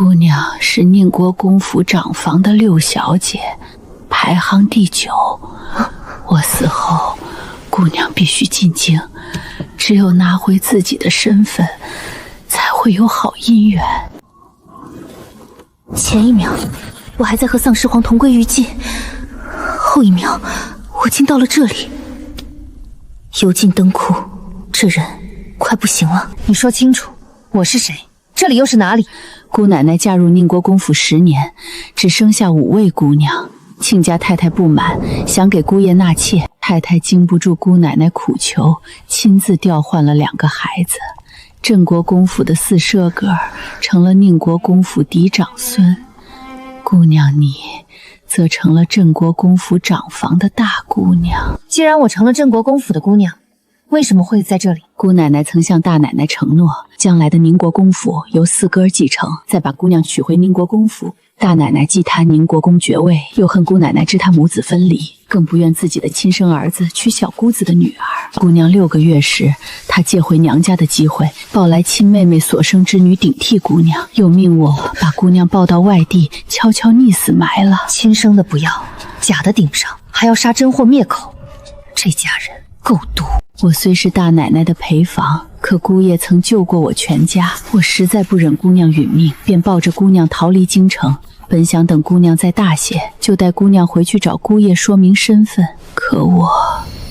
姑娘是宁国公府长房的6小姐，排行第9。我死后，姑娘必须进京，只有拿回自己的身份，才会有好姻缘。前一秒，我还在和丧尸皇同归于尽，后一秒，我竟到了这里。油尽灯枯，这人快不行了。你说清楚，我是谁？这里又是哪里？姑奶奶嫁入宁国公府10年，只生下5位姑娘。亲家太太不满，想给姑爷纳妾，太太经不住姑奶奶苦求，亲自调换了2个孩子。镇国公府的4舍个成了宁国公府嫡长孙，姑娘你则成了镇国公府长房的大姑娘。既然我成了镇国公府的姑娘，为什么会在这里？姑奶奶曾向大奶奶承诺，将来的宁国公府由4哥继承，再把姑娘娶回宁国公府。大奶奶既贪宁国公爵位，又恨姑奶奶知她母子分离，更不愿自己的亲生儿子娶小姑子的女儿。姑娘6个月时，她借回娘家的机会，抱来亲妹妹所生之女顶替姑娘，又命我把姑娘抱到外地，悄悄溺死埋了。亲生的不要，假的顶上，还要杀真货灭口，这家人够毒。我虽是大奶奶的陪房，可姑爷曾救过我全家，我实在不忍姑娘殒命，便抱着姑娘逃离京城。本想等姑娘再大些，就带姑娘回去找姑爷说明身份，可我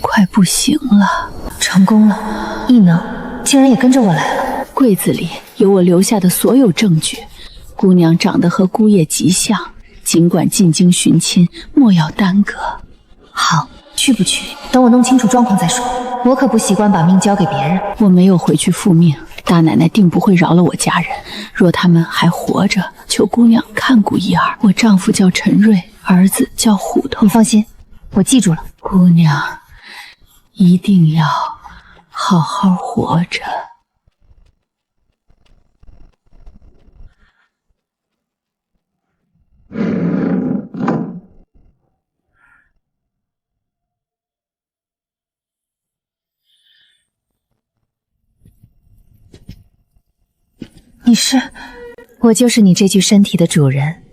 快不行了。成功了，异能竟然也跟着我来了。柜子里有我留下的所有证据，姑娘长得和姑爷极像，尽管进京寻亲，莫要耽搁。好，去不去，等我弄清楚状况再说。我可不习惯把命交给别人。我没有回去复命，大奶奶定不会饶了我家人。若他们还活着，求姑娘看顾一二。我丈夫叫陈瑞，儿子叫虎头。你放心，我记住了。姑娘一定要好好活着。你是？我就是你这具身体的主人，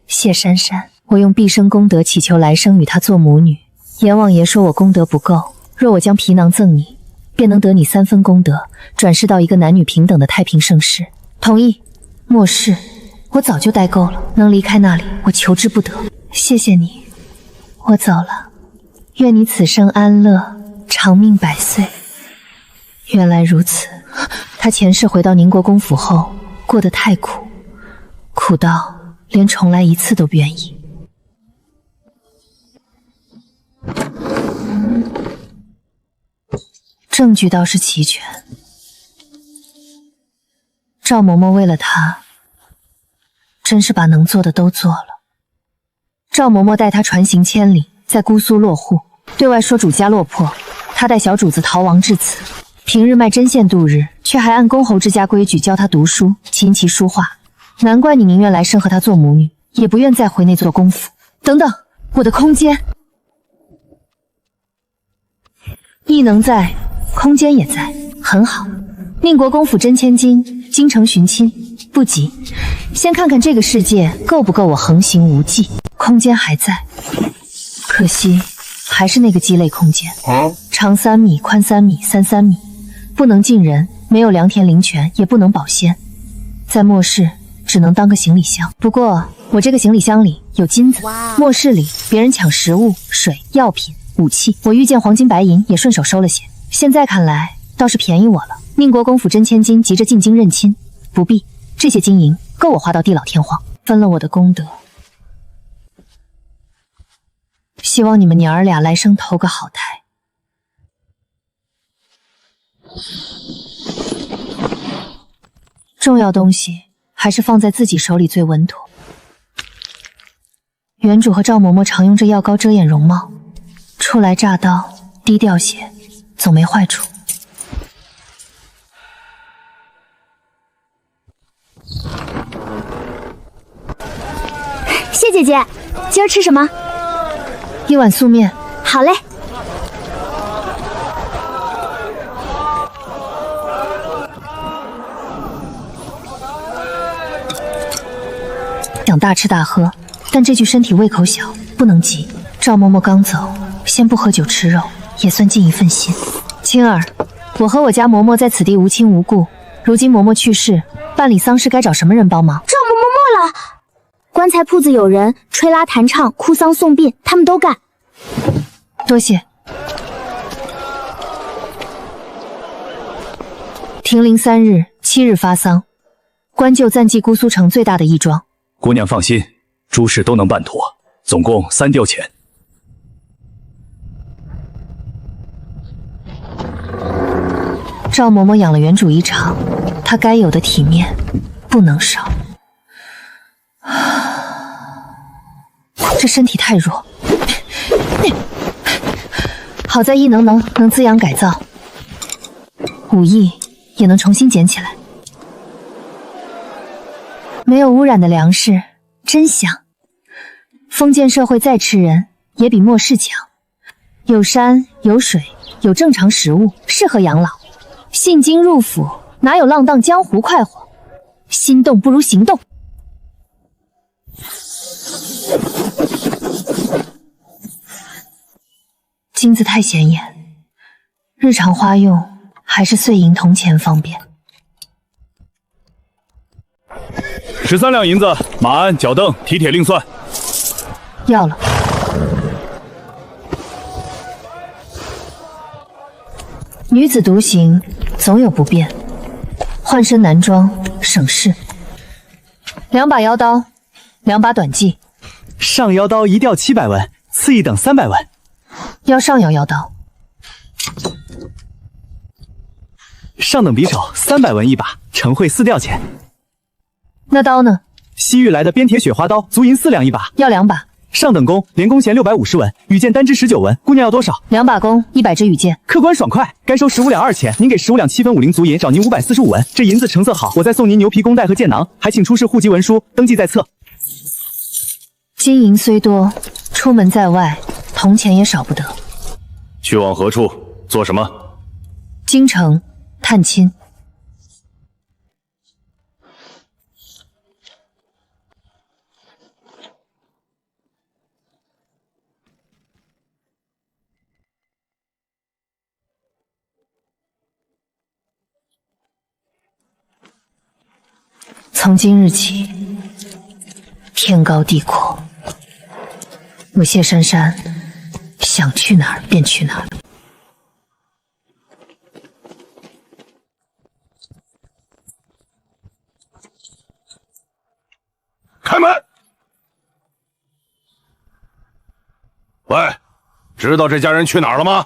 谢珊珊。我用毕生功德祈求来生与她做母女。阎王爷说我功德不够，若我将皮囊赠你，便能得你3分功德，转世到一个男女平等的太平盛世。同意？末世，我早就待够了，能离开那里，我求之不得。谢谢你，我走了，愿你此生安乐，长命100岁。原来如此，他前世回到宁国公府后，过得太苦，苦到连重来一次都不愿意。证据倒是齐全，赵嬷嬷为了他，真是把能做的都做了。赵嬷嬷带他传行千里，在姑苏落户，对外说主家落魄，他带小主子逃亡至此。平日卖针线度日，却还按公侯之家规矩教他读书、琴棋书画。难怪你宁愿来生和他做母女，也不愿再回那座公府。等等，我的空间，异能在，空间也在，很好。宁国公府真千金，京城寻亲不急，先看看这个世界够不够我横行无忌。空间还在，可惜还是那个鸡肋空间，长3米，宽3米，3 3米。不能进人，没有良田灵泉，也不能保鲜，在末世只能当个行李箱。不过我这个行李箱里有金子，末世里别人抢食物、水、药品、武器，我遇见黄金白银也顺手收了些。现在看来倒是便宜我了。宁国公府真千金急着进京认亲，不必，这些金银够我花到地老天荒，分了我的功德。希望你们娘儿俩来生投个好胎。重要东西还是放在自己手里最稳妥。原主和赵嬷嬷常用这药膏遮掩容貌，初来乍到，低调些，总没坏处。谢姐姐，今儿吃什么？一碗素面。好嘞。想大吃大喝，但这具身体胃口小，不能急。赵嬷嬷刚走，先不喝酒吃肉，也算尽一份心。青儿，我和我家嬷嬷在此地无亲无故，如今嬷嬷去世，办理丧事该找什么人帮忙？赵嬷嬷了。棺材铺子有人吹拉弹唱、哭丧送殡，他们都干。多谢。停灵3日，7日发丧。官就暂记姑苏城最大的义庄。姑娘放心，诸事都能办妥，总共3吊钱。赵嬷嬷养了原主一场，她该有的体面不能少。这身体太弱，好在异能能滋养改造，武艺也能重新捡起来。没有污染的粮食真香。封建社会再吃人，也比末世强。有山有水，有正常食物，适合养老。信京入府，哪有浪荡江湖快活？心动不如行动。金子太显眼，日常花用还是碎银铜钱方便。13两银子，马鞍、脚蹬、蹄铁另算。要了。女子独行，总有不便，换身男装省事。2把腰刀，2把短戟。上腰刀一吊700文，次一等300文。要上腰刀。上等匕首300文一把，成会4吊钱。那刀呢？西域来的边铁雪花刀，足银4两一把。要2把。上等弓，连弓弦650文，羽箭单支19文。姑娘要多少？2把弓，100支羽箭。客官爽快，该收15两2钱，您给15两7分50足银，找您545文。这银子成色好，我再送您牛皮弓带和箭囊，还请出示户籍文书，登记在册。金银虽多，出门在外，铜钱也少不得。去往何处？做什么？京城探亲。从今日起，天高地阔，我谢珊珊想去哪儿便去哪儿。开门！喂，知道这家人去哪儿了吗？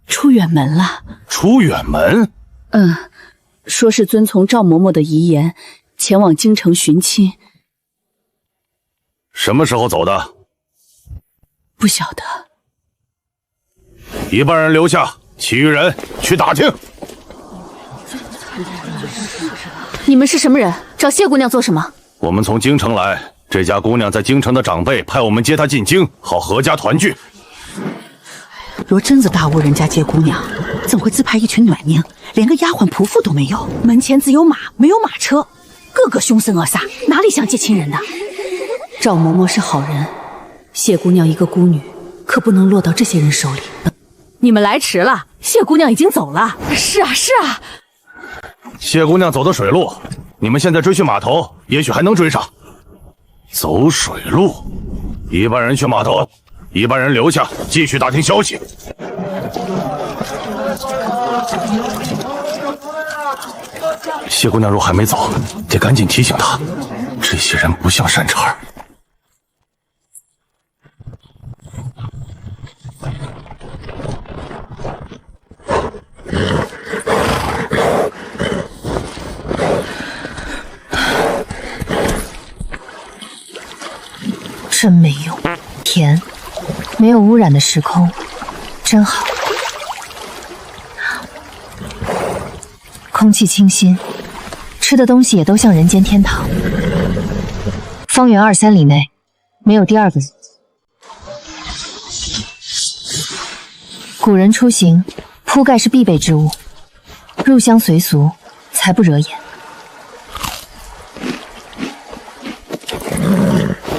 出远门了。出远门？说是遵从赵嬷嬷的遗言，前往京城寻亲。什么时候走的？不晓得。一半人留下，其余人去打听。你们是什么人？找谢姑娘做什么？我们从京城来，这家姑娘在京城的长辈派我们接她进京，好阖家团聚。若真子大误人家接姑娘，怎会自派一群暖宁，连个丫鬟仆妇都没有？门前自有马，没有马车，个个凶神恶煞，哪里像接亲人的？赵嬷嬷是好人，谢姑娘一个孤女，可不能落到这些人手里。你们来迟了，谢姑娘已经走了。是啊，是啊。谢姑娘走的水路，你们现在追去码头，也许还能追上。走水路，一半人去码头，一半人留下，继续打听消息。谢姑娘若还没走，得赶紧提醒她，这些人不像善茬儿。真没用，甜，没有污染的时空，真好。空气清新，吃的东西也都像人间天堂。方圆2-3里内，没有第二个人。古人出行，铺盖是必备之物，入乡随俗，才不惹眼。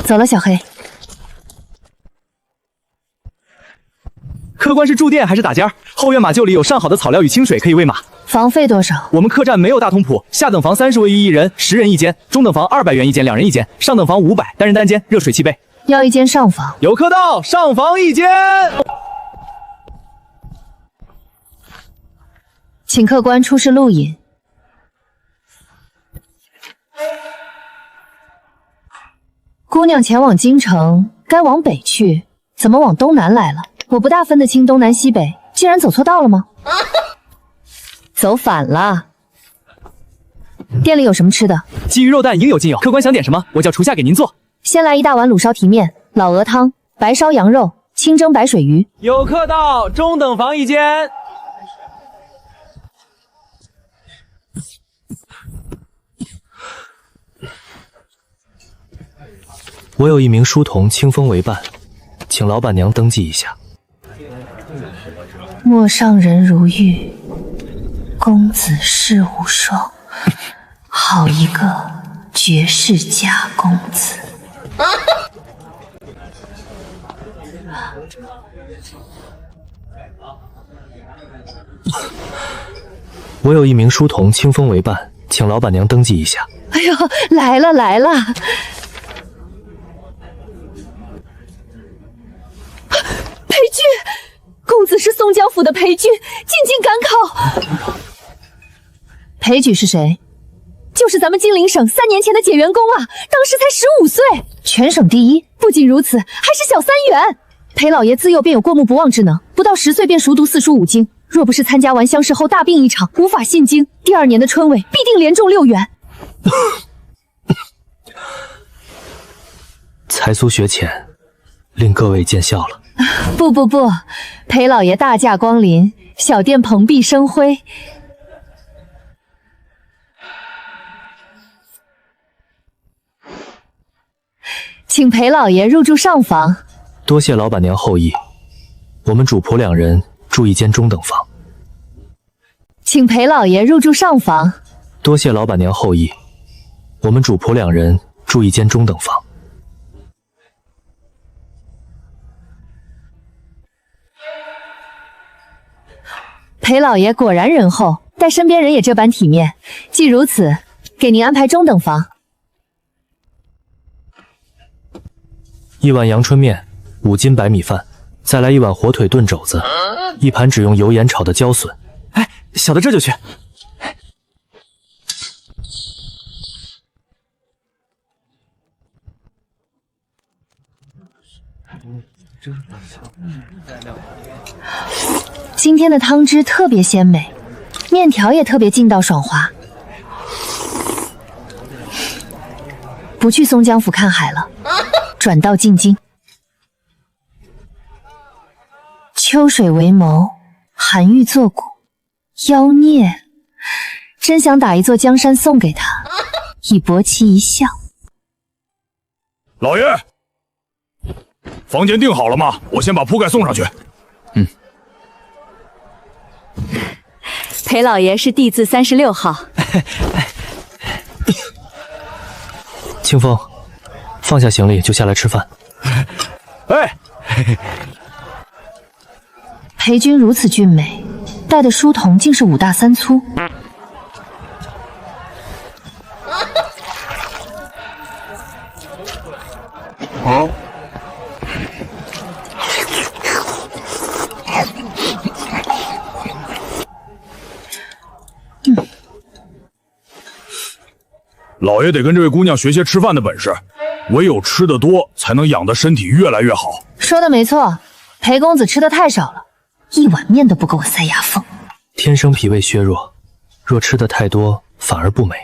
走了，小黑。客官是住店还是打尖？后院马厩里有上好的草料与清水可以喂马。房费多少？我们客栈没有大通铺，下等房30卫浴一人，10人一间；中等房200元一间，2人一间；上等房500，单人单间，热水齐备。要一间上房。有客到，上房一间。请客官出示路引。姑娘前往京城，该往北去，怎么往东南来了？我不大分得清东南西北，竟然走错道了吗？走反了。店里有什么吃的？鲫鱼肉蛋应有尽有，客官想点什么，我叫厨下给您做。先来一大碗卤烧蹄面、老鹅汤、白烧羊肉、清蒸白水鱼。有客到，中等房一间。我有一名书童清风为伴，请老板娘登记一下。陌上人如玉，公子世无双，好一个绝世假公子。我有一名书童清风为伴，请老板娘登记一下。哎呦，来了来了！裴君，公子是宋江府的裴君，进京赶考。裴举是谁？就是咱们金陵省3年前的解元公啊，当时才15岁，全省第一。不仅如此，还是小3元。裴老爷自幼便有过目不忘之能，不到10岁便熟读4书5经。若不是参加完乡试后大病一场，无法进京，第2年的春闱必定连中6元。才疏学浅，令各位见笑了。不，裴老爷大驾光临，小店蓬荜生辉。请裴老爷入住上房。多谢老板娘厚意，我们主仆2人住一间中等房。请裴老爷入住上房。多谢老板娘厚意，我们主仆2人住一间中等房。裴老爷果然仁厚，待身边人也这般体面。既如此，给您安排中等房。1碗阳春面，5斤白米饭，再来1碗火腿炖肘子，1盘只用油盐炒的椒笋。哎，小的这就去。今天的汤汁特别鲜美，面条也特别劲道爽滑。不去松江府看海了，转到进京。秋水为眸，寒玉作骨，妖孽，真想打一座江山送给他，以博其一笑。老爷，房间订好了吗？我先把铺盖送上去。裴老爷是弟子36号。清风，放下行李就下来吃饭。哎，裴君如此俊美，带的书童竟是5大3粗。老爷得跟这位姑娘学些吃饭的本事，唯有吃得多，才能养得身体越来越好。说的没错，裴公子吃的太少了，1碗面都不够我塞牙缝。天生脾胃削弱，若吃的太多反而不美。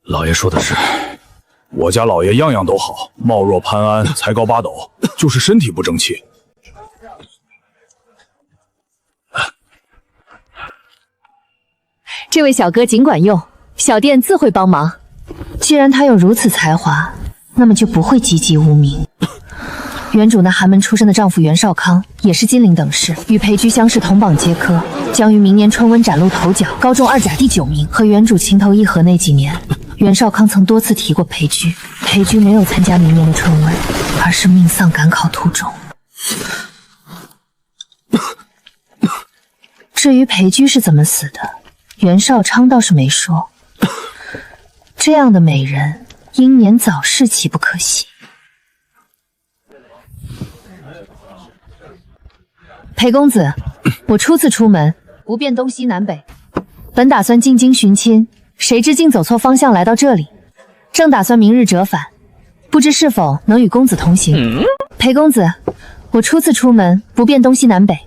老爷说的是，我家老爷样样都好，貌若潘安，才高8斗，就是身体不争气。这位小哥尽管用，小店自会帮忙。既然他有如此才华，那么就不会籍籍无名。原主那寒门出身的丈夫袁绍康也是金陵等士，与裴居乡试同榜皆科，将于明年春温崭露头角，高中2甲第9名。和原主情投意合那几年，袁绍康曾多次提过裴居，裴军没有参加明年的春闱，而是命丧赶考途中。至于裴居是怎么死的，袁绍昌倒是没说。这样的美人，英年早逝岂不可惜？裴公子，我初次出门，不辨东西南北，本打算进京寻亲，谁知竟走错方向来到这里，正打算明日折返，不知是否能与公子同行？裴公子，我初次出门，不辨东西南北，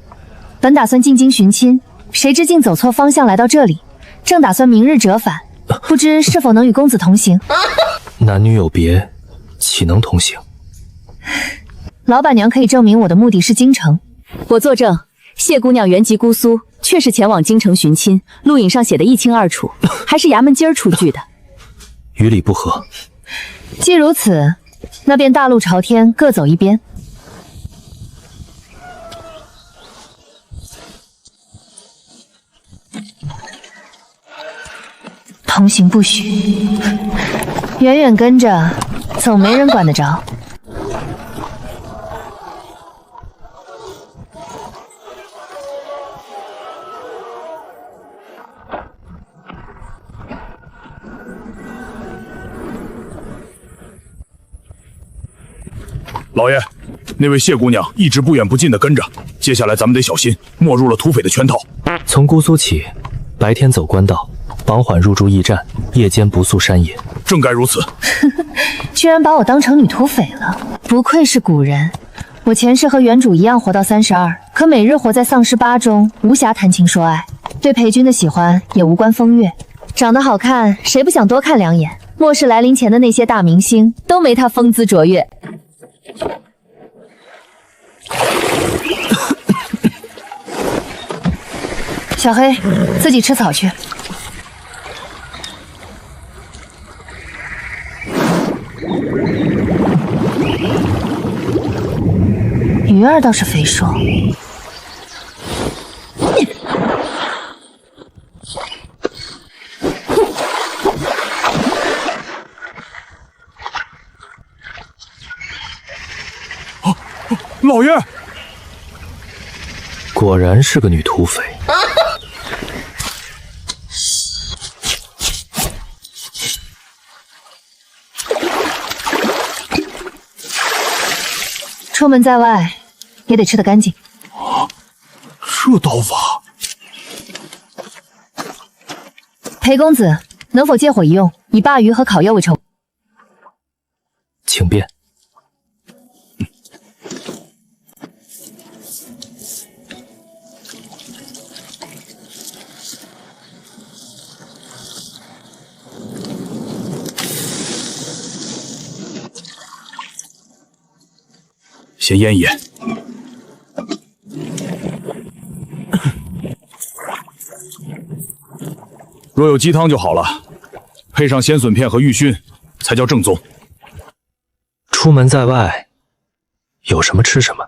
本打算进京寻亲，谁知竟走错方向来到这里，正打算明日折返，不知是否能与公子同行？男女有别，岂能同行？老板娘可以证明我的目的是京城。我作证，谢姑娘原籍姑苏，确是前往京城寻亲，录影上写的一清二楚，还是衙门今儿出具的。与理不合。既如此，那便大路朝天，各走一边。同行不许，远远跟着，总没人管得着。老爷，那位谢姑娘一直不远不近的跟着，接下来咱们得小心，没入了土匪的圈套。从姑苏起，白天走官道，傍晚入驻驿站，夜间不宿山野。正该如此。居然把我当成女土匪了，不愧是古人。我前世和原主一样活到32，可每日活在丧尸吧中，无暇谈情说爱，对裴军的喜欢也无关风月。长得好看，谁不想多看两眼？末世来临前的那些大明星都没他风姿卓越。小黑，自己吃草去。鱼儿倒是肥硕。老爷，果然是个女土匪。出门在外，也得吃得干净。这刀法，裴公子，能否借火一用，以鲅鱼和烤肉为酬？请便。先腌一腌。若有鸡汤就好了，配上鲜笋片和玉熏，才叫正宗。出门在外，有什么吃什么。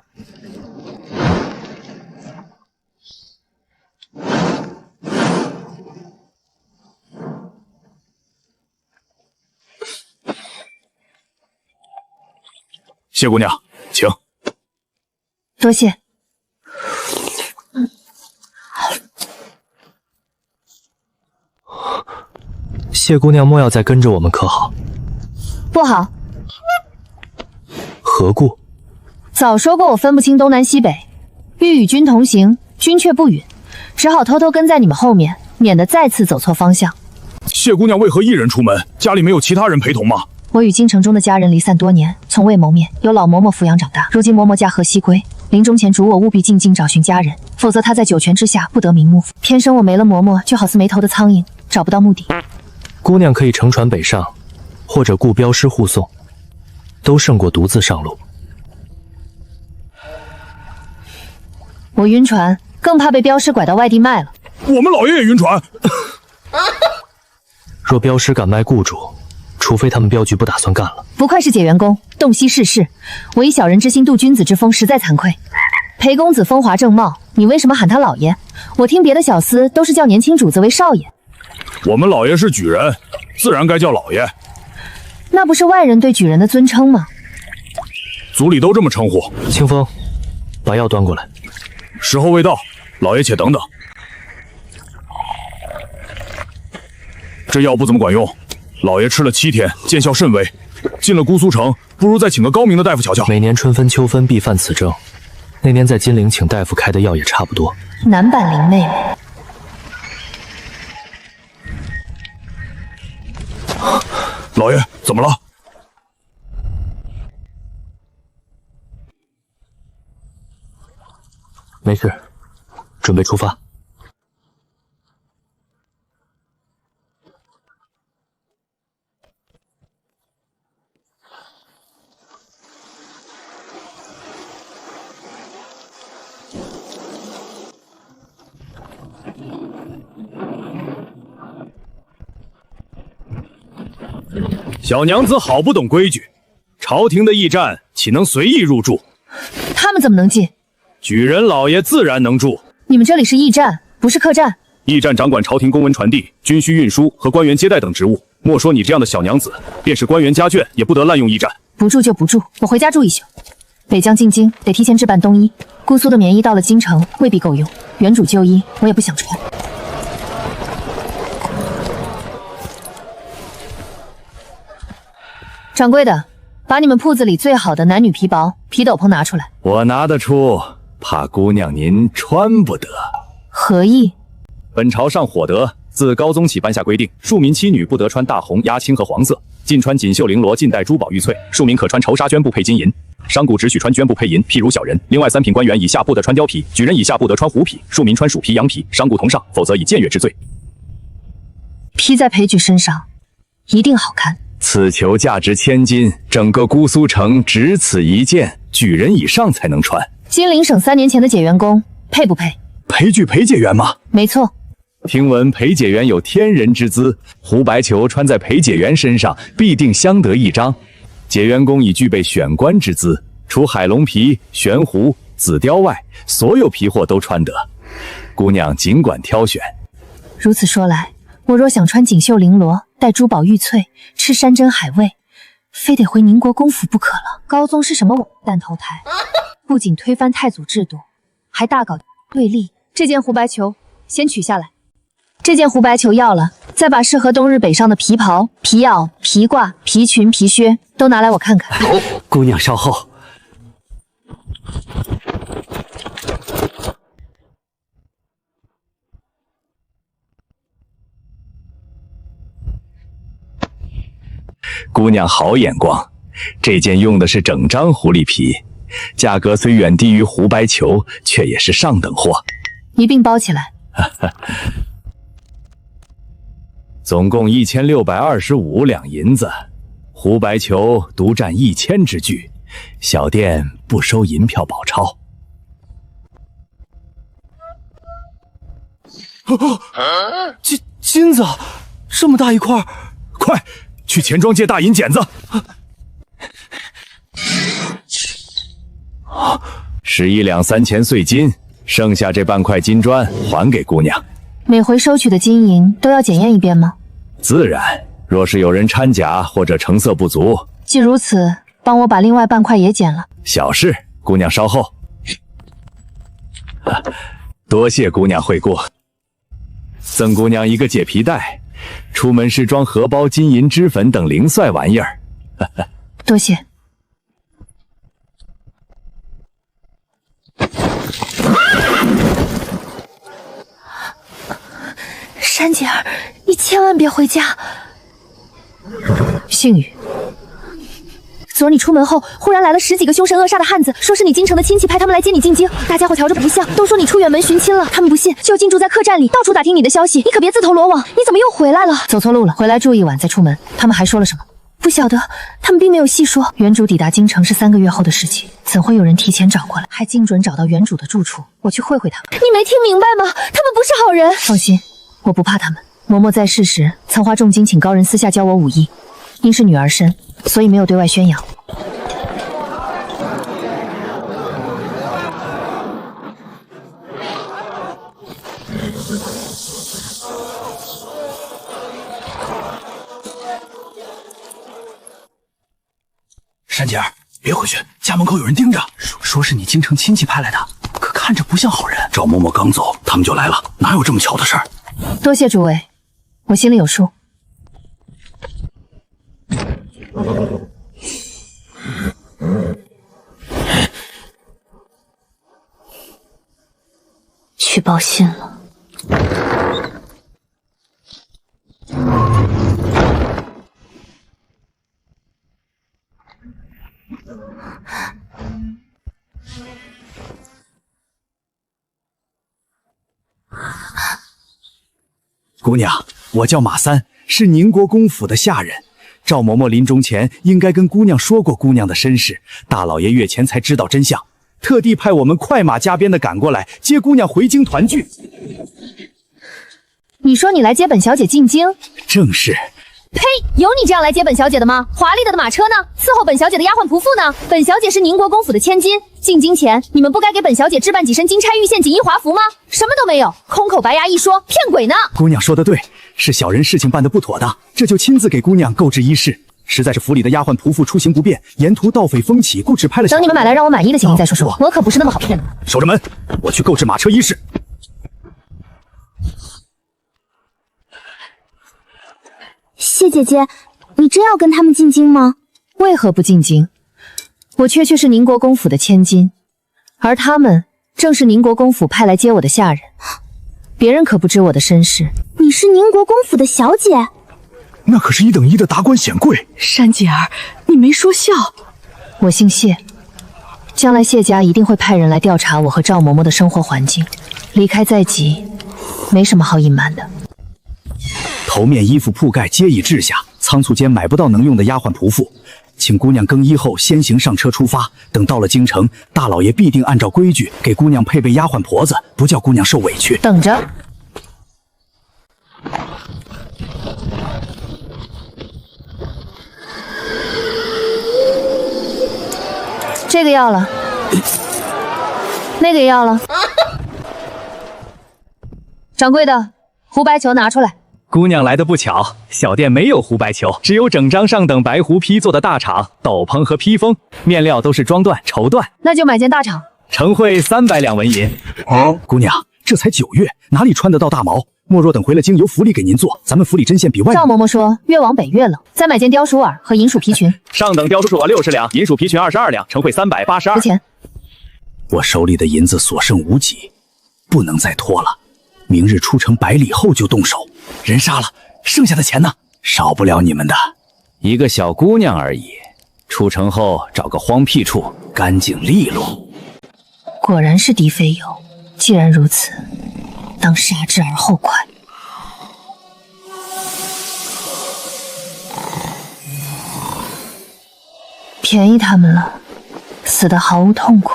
谢姑娘，请。多谢。谢姑娘莫要再跟着我们，可好？不好。何故？早说过我分不清东南西北，欲与君同行，君却不允，只好偷偷跟在你们后面，免得再次走错方向。谢姑娘为何一人出门？家里没有其他人陪同吗？我与京城中的家人离散多年，从未谋面，由老嬷嬷抚养长大。如今嬷嬷驾鹤西归，临终前嘱我务必进京找寻家人，否则她在九泉之下不得瞑目。偏生我没了嬷嬷，就好似没头的苍蝇，找不到目的。姑娘可以乘船北上，或者雇镖师护送，都胜过独自上路。我晕船，更怕被镖师拐到外地卖了。我们老爷也晕船。若镖师敢卖雇主，除非他们镖局不打算干了。不愧是解元公，洞悉世事。我以小人之心度君子之风，实在惭愧。裴公子风华正茂，你为什么喊他老爷？我听别的小厮都是叫年轻主子为少爷。我们老爷是举人，自然该叫老爷。那不是外人对举人的尊称吗？族里都这么称呼。清风，把药端过来。时候未到，老爷且等等。这药不怎么管用，老爷吃了7天，见效甚微。进了姑苏城，不如再请个高明的大夫瞧瞧。每年春分秋分必犯此症，那年在金陵请大夫开的药也差不多。男版林妹妹。老爷，怎么了？没事，准备出发。小娘子好不懂规矩，朝廷的驿站岂能随意入住？他们怎么能进？举人老爷自然能住。你们这里是驿站，不是客栈。驿站掌管朝廷公文传递、军需运输和官员接待等职务。莫说你这样的小娘子，便是官员家眷也不得滥用驿站。不住就不住，我回家住一宿。北疆进京得提前置办冬衣，姑苏的棉衣到了京城未必够用，原主旧衣我也不想穿。掌柜的，把你们铺子里最好的男女皮袍、皮斗篷拿出来。我拿得出，怕姑娘您穿不得。何意？本朝上火德自高宗起颁下规定，庶民妻女不得穿大红、鸦青和黄色，禁穿锦绣绫罗，禁戴珠宝玉翠。庶民可穿绸纱绢布配金银，商贾只许穿绢布配银，譬如小人。另外，3品官员以下不得穿貂皮，举人以下不得穿狐皮，庶民穿鼠皮、羊皮，商贾同上，否则以僭越之罪。披在裴举身上，一定好看。此裘价值1000金，整个姑苏城只此一件，举人以上才能穿。金陵省3年前的解元宫，配不配？裴举裴解元吗？没错。听闻裴解元有天人之姿，胡白裘穿在裴解元身上，必定相得益彰。解元宫已具备选官之姿，除海龙皮、玄狐、紫貂外，所有皮货都穿得。姑娘尽管挑选。如此说来，我若想穿锦绣绫罗，戴珠宝玉翠，吃山珍海味，非得回宁国公府不可了。高宗是什么网蛋投胎？不仅推翻太祖制度，还大搞对立。这件胡白裘先取下来。这件胡白裘要了，再把适合冬日北上的皮袍、皮袄、皮褂、皮裙、皮靴都拿来我看看。姑娘稍后。姑娘好眼光，这件用的是整张狐狸皮，价格虽远低于胡白裘，却也是上等货。一并包起来。总共1625两银子，胡白裘独占1000之巨，小店不收银票宝钞。金子，这么大一块，快去钱庄借大银剪子。11两3钱碎金，剩下这半块金砖还给姑娘。每回收取的金银都要检验一遍吗？自然，若是有人掺假或者成色不足，既如此，帮我把另外半块也剪了。小事，姑娘稍后。多谢姑娘惠顾，赠姑娘一个解皮袋，出门时装荷包、金银脂粉等零碎玩意儿。多谢。珊姐儿，你千万别回家。幸雨，昨儿你出门后，忽然来了10几个凶神恶煞的汉子，说是你京城的亲戚派他们来接你进京。大家伙瞧着不像，都说你出远门寻亲了。他们不信，就进驻在客栈里，到处打听你的消息。你可别自投罗网。你怎么又回来了？走错路了，回来住一晚再出门。他们还说了什么？不晓得，他们并没有细说。原主抵达京城是3个月后的事情，怎会有人提前找过来？还精准找到原主的住处，我去会会他们。你没听明白吗？他们不是好人。放心，我不怕他们。嬷嬷在世时曾花重金请高人私下教我武艺，因是女儿身，所以没有对外宣扬。珊姐儿，别回去，家门口有人盯着，说是你京城亲戚派来的，可看着不像好人。赵嬷嬷刚走，他们就来了，哪有这么巧的事儿？多谢诸位，我心里有数。去报信了。姑娘，我叫马三，是宁国公府的下人。赵嬷嬷临终前应该跟姑娘说过姑娘的身世，大老爷月前才知道真相，特地派我们快马加鞭的赶过来接姑娘回京团聚。你说你来接本小姐进京？正是。呸！有你这样来接本小姐的吗？华丽的马车呢？伺候本小姐的丫鬟仆妇呢？本小姐是宁国公府的千金，进京前你们不该给本小姐置办几身金钗玉线锦衣华服吗？什么都没有，空口白牙一说，骗鬼呢！姑娘说的对，是小人事情办得不妥当，这就亲自给姑娘购置衣饰。实在是府里的丫鬟仆妇出行不便，沿途盗匪蜂起，故指派了。等你们买来让我满意的情形再说说，我可不是那么好骗的。守着门，我去购置马车衣饰。谢姐姐，你真要跟他们进京吗？为何不进京？我确是宁国公府的千金，而他们正是宁国公府派来接我的下人，别人可不知我的身世。你是宁国公府的小姐？那可是1等1的达官显贵。珊姐儿，你没说笑。我姓谢，将来谢家一定会派人来调查我和赵嬷嬷的生活环境。离开在即，没什么好隐瞒的。头面衣服铺盖皆已置下，仓促间买不到能用的丫鬟仆妇，请姑娘更衣后先行上车出发。等到了京城，大老爷必定按照规矩给姑娘配备丫鬟婆子，不叫姑娘受委屈。等着。这个要了，那个也要了。掌柜的，胡白球拿出来。姑娘来的不巧，小店没有胡白球，只有整张上等白狐批做的大氅、斗篷和披风，面料都是装缎、绸缎。那就买件大氅。盛会300两纹银。姑娘，这才9月，哪里穿得到大毛？莫若等回了京，由府里给您做。咱们府里针线比外。赵嬷嬷说越往北越冷，再买件貂鼠耳和银鼠皮裙。上等貂鼠耳60两，银鼠皮裙22两，盛会382。值钱。我手里的银子所剩无几，不能再拖了。明日出城100里后就动手，人杀了，剩下的钱呢？少不了你们的。一个小姑娘而已，出城后找个荒僻处，干净利落。果然是嫡妃有。既然如此，当杀之而后快。便宜他们了，死得毫无痛苦。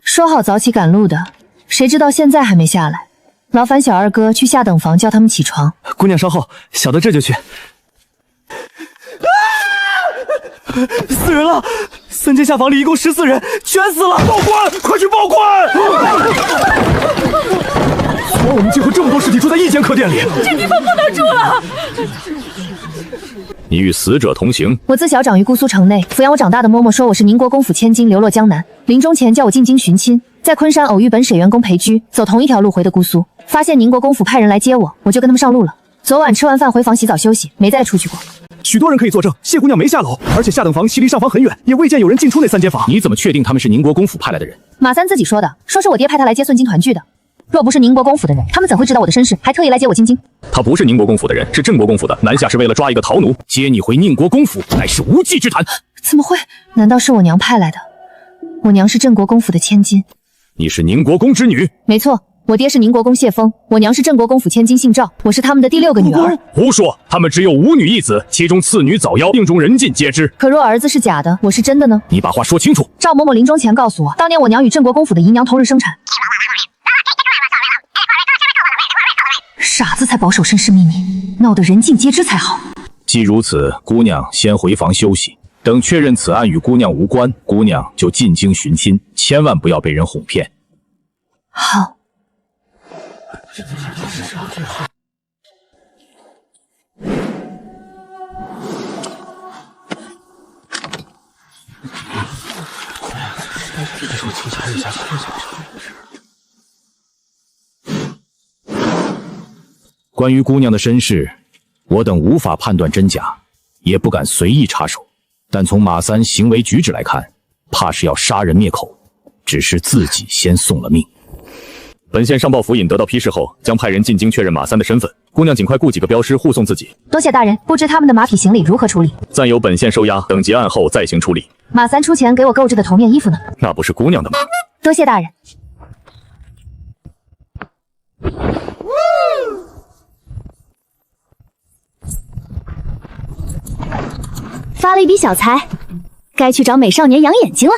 说好早起赶路的，谁知道现在还没下来。劳烦小二哥去下等房叫他们起床。姑娘稍后，小的这就去。死人了！3间下房里一共14人，全死了！报官，快去报官！昨晚我们竟和这么多尸体住在一间客店里，这地方不能住了。你与死者同行？我自小长于姑苏城内，抚养我长大的嬷嬷说我是宁国公府千金，流落江南。临终前叫我进京寻亲，在昆山偶遇本水员公裴居，走同一条路回的姑苏，发现宁国公府派人来接我，我就跟他们上路了。昨晚吃完饭回房洗澡休息，没再出去过。许多人可以作证，谢姑娘没下楼，而且下等房距离上房很远，也未见有人进出那3间房。你怎么确定他们是宁国公府派来的人？马三自己说的，说是我爹派他来接顺京团聚的。若不是宁国公府的人，他们怎会知道我的身世，还特意来接我进京？他不是宁国公府的人，是郑国公府的。南下是为了抓一个逃奴，接你回宁国公府，乃是无稽之谈。怎么会？难道是我娘派来的？我娘是郑国公府的千金。你是宁国公之女？没错，我爹是宁国公谢峰，我娘是郑国公府千金姓赵，我是他们的第6个女儿。胡说！他们只有5女1子，其中次女早夭，病中人尽皆知。可若儿子是假的，我是真的呢？你把话说清楚。赵嬷嬷临终前告诉我，当年我娘与郑国公府的姨娘同日生产。傻子才保守身世秘密，闹得人尽皆知才好。既如此，姑娘先回房休息，等确认此案与姑娘无关，姑娘就进京寻亲，千万不要被人哄骗。好。关于姑娘的身世，我等无法判断真假，也不敢随意插手。但从马三行为举止来看，怕是要杀人灭口，只是自己先送了命。本县上报府尹得到批示后，将派人进京确认马三的身份。姑娘尽快雇几个镖师护送自己。多谢大人，不知他们的马匹行李如何处理？暂由本县收押，等结案后再行处理。马三出钱给我购置的头面衣服呢？那不是姑娘的吗？多谢大人。发了一笔小财，该去找美少年养眼睛了。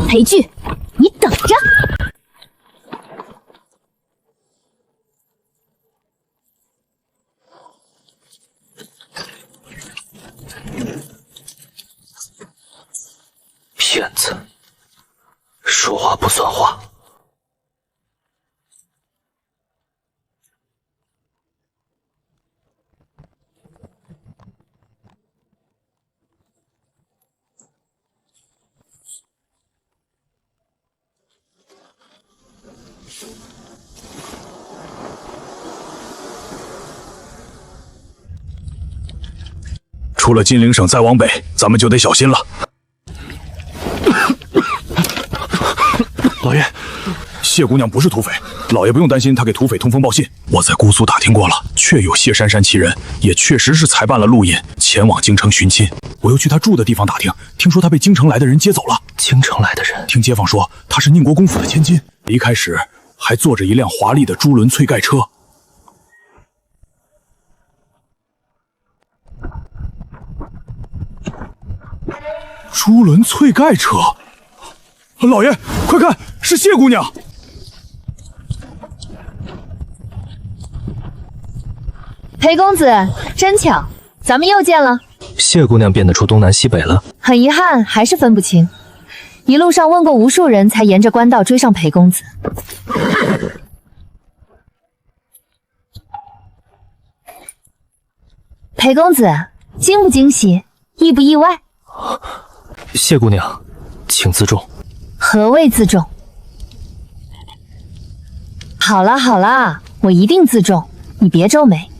裴剧，你等着！骗子，说话不算话。出了金陵省再往北，咱们就得小心了。老爷，谢姑娘不是土匪，老爷不用担心她给土匪通风报信。我在姑苏打听过了，确有谢珊珊其人，也确实是才办了路引，前往京城寻亲。我又去她住的地方打听，听说她被京城来的人接走了。京城来的人？听街坊说，她是宁国公府的千金，离开时还坐着一辆华丽的朱轮翠盖车。朱轮翠盖车，老爷，快看，是谢姑娘！裴公子，真巧，咱们又见了。谢姑娘辨得出东南西北了？很遗憾，还是分不清。一路上问过无数人，才沿着官道追上裴公子。裴公子，惊不惊喜，意不意外？谢姑娘，请自重。何谓自重？好啦好啦，我一定自重，你别皱眉。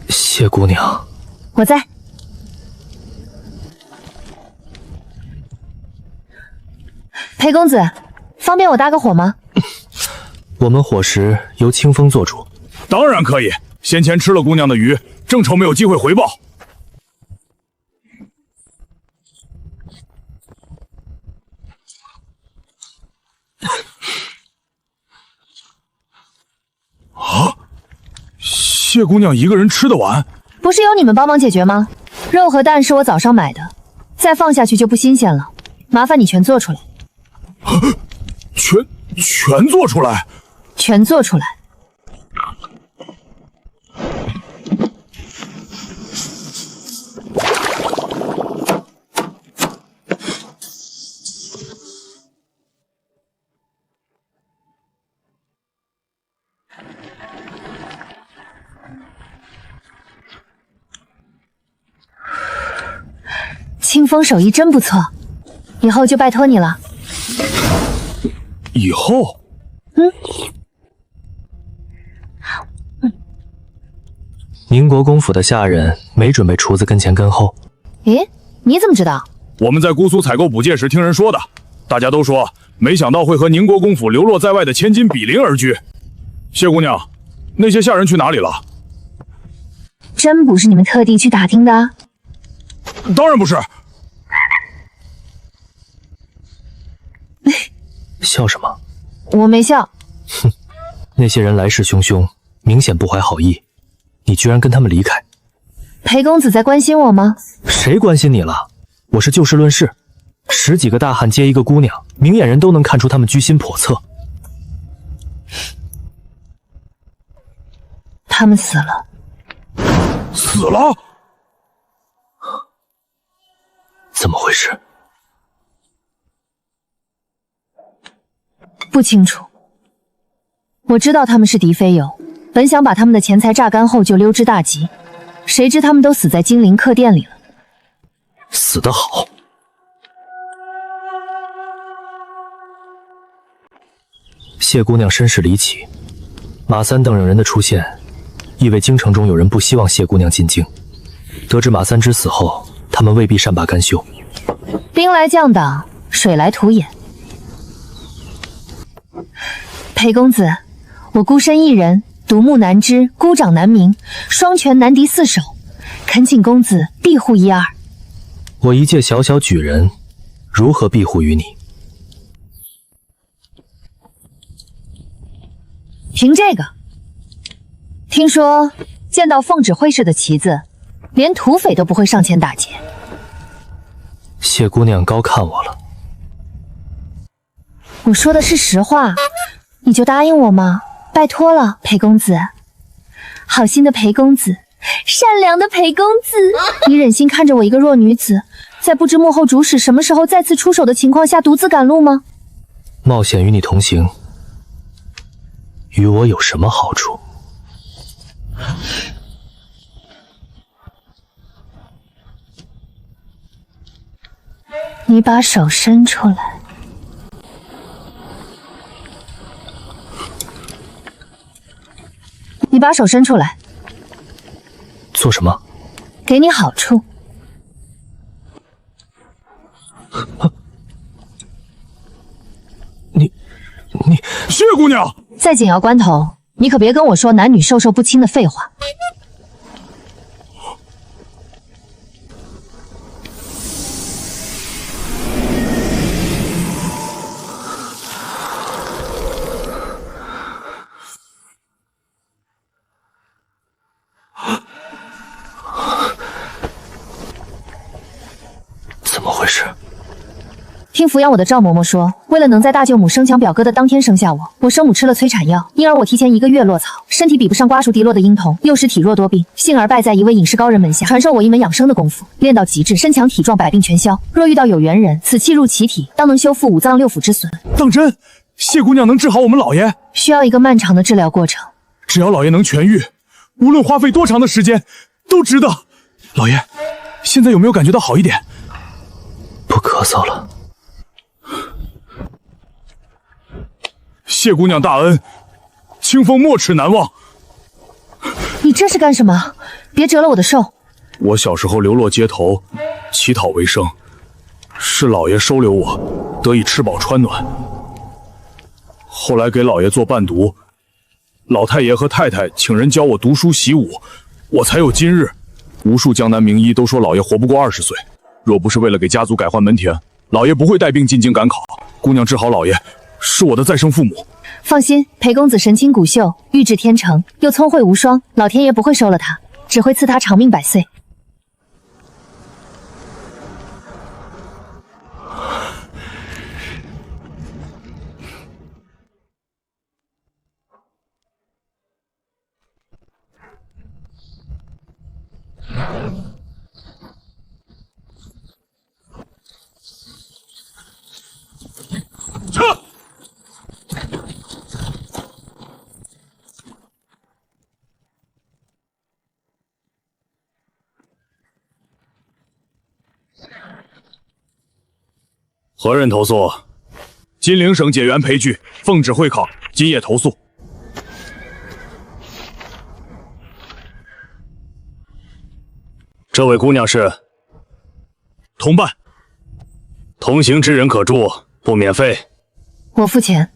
谢姑娘，我在。裴公子，方便我搭个伙吗？我们伙食由清风做主。当然可以，先前吃了姑娘的鱼，正愁没有机会回报。啊，谢姑娘一个人吃得完？不是由你们帮忙解决吗？肉和蛋是我早上买的，再放下去就不新鲜了，麻烦你全做出来。全做出来？全做出来。清风手艺真不错，以后就拜托你了。以后？宁国公府的下人没准备厨子跟前跟后。咦，你怎么知道？我们在姑苏采购补界时听人说的，大家都说没想到会和宁国公府流落在外的千金比邻而居。谢姑娘，那些下人去哪里了？真不是你们特地去打听的？当然不是。笑什么？我没笑。哼，那些人来势汹汹，明显不怀好意，你居然跟他们离开。裴公子在关心我吗？谁关心你了？我是就事论事。10几个大汉接一个姑娘，明眼人都能看出他们居心叵测。他们死了。死了？怎么回事？不清楚。我知道他们是敌非友，本想把他们的钱财榨干后就溜之大吉，谁知他们都死在精灵客店里了。死得好。谢姑娘身世离奇，马三等人的出现，意味京城中有人不希望谢姑娘进京。得知马三之死后，他们未必善罢甘休。兵来将挡，水来土掩。裴公子，我孤身一人，独木难支，孤掌难鸣，双拳难敌四手，恳请公子庇护一二。我一介小小举人，如何庇护于你？凭这个，听说见到奉旨会试的旗子，连土匪都不会上前打劫。谢姑娘高看我了。我说的是实话，你就答应我吗？拜托了，裴公子。好心的裴公子，善良的裴公子，你忍心看着我一个弱女子，在不知幕后主使什么时候再次出手的情况下独自赶路吗？冒险与你同行，与我有什么好处？你把手伸出来。你把手伸出来。做什么？给你好处。你，谢姑娘，在紧要关头，你可别跟我说男女授受不亲的废话。怎么回事？听抚养我的赵嬷嬷说，为了能在大舅母生抢表哥的当天生下我，我生母吃了催产药，因而我提前1个月落草，身体比不上瓜熟蒂落的婴童，幼时体弱多病，幸而拜在一位隐士高人门下，传授我一门养生的功夫，练到极致，身强体壮，百病全消。若遇到有缘人，此气入其体，当能修复5脏6腑之损。当真？谢姑娘能治好我们老爷？需要一个漫长的治疗过程，只要老爷能痊愈，无论花费多长的时间，都值得。老爷，现在有没有感觉到好一点？不咳嗽了。谢姑娘大恩，清风没齿难忘。你这是干什么？别折了我的寿。我小时候流落街头，乞讨为生，是老爷收留我，得以吃饱穿暖。后来给老爷做伴读，老太爷和太太请人教我读书习武，我才有今日。无数江南名医都说老爷活不过20岁，若不是为了给家族改换门庭，老爷不会带病进京赶考。姑娘治好老爷，是我的再生父母。放心，裴公子神清骨秀，玉质天成，又聪慧无双，老天爷不会收了他，只会赐他长命100岁。撤！何人投诉？金陵省解元裴矩奉旨会考，今夜投诉。这位姑娘是同伴，同行之人可住，不免费。我付钱。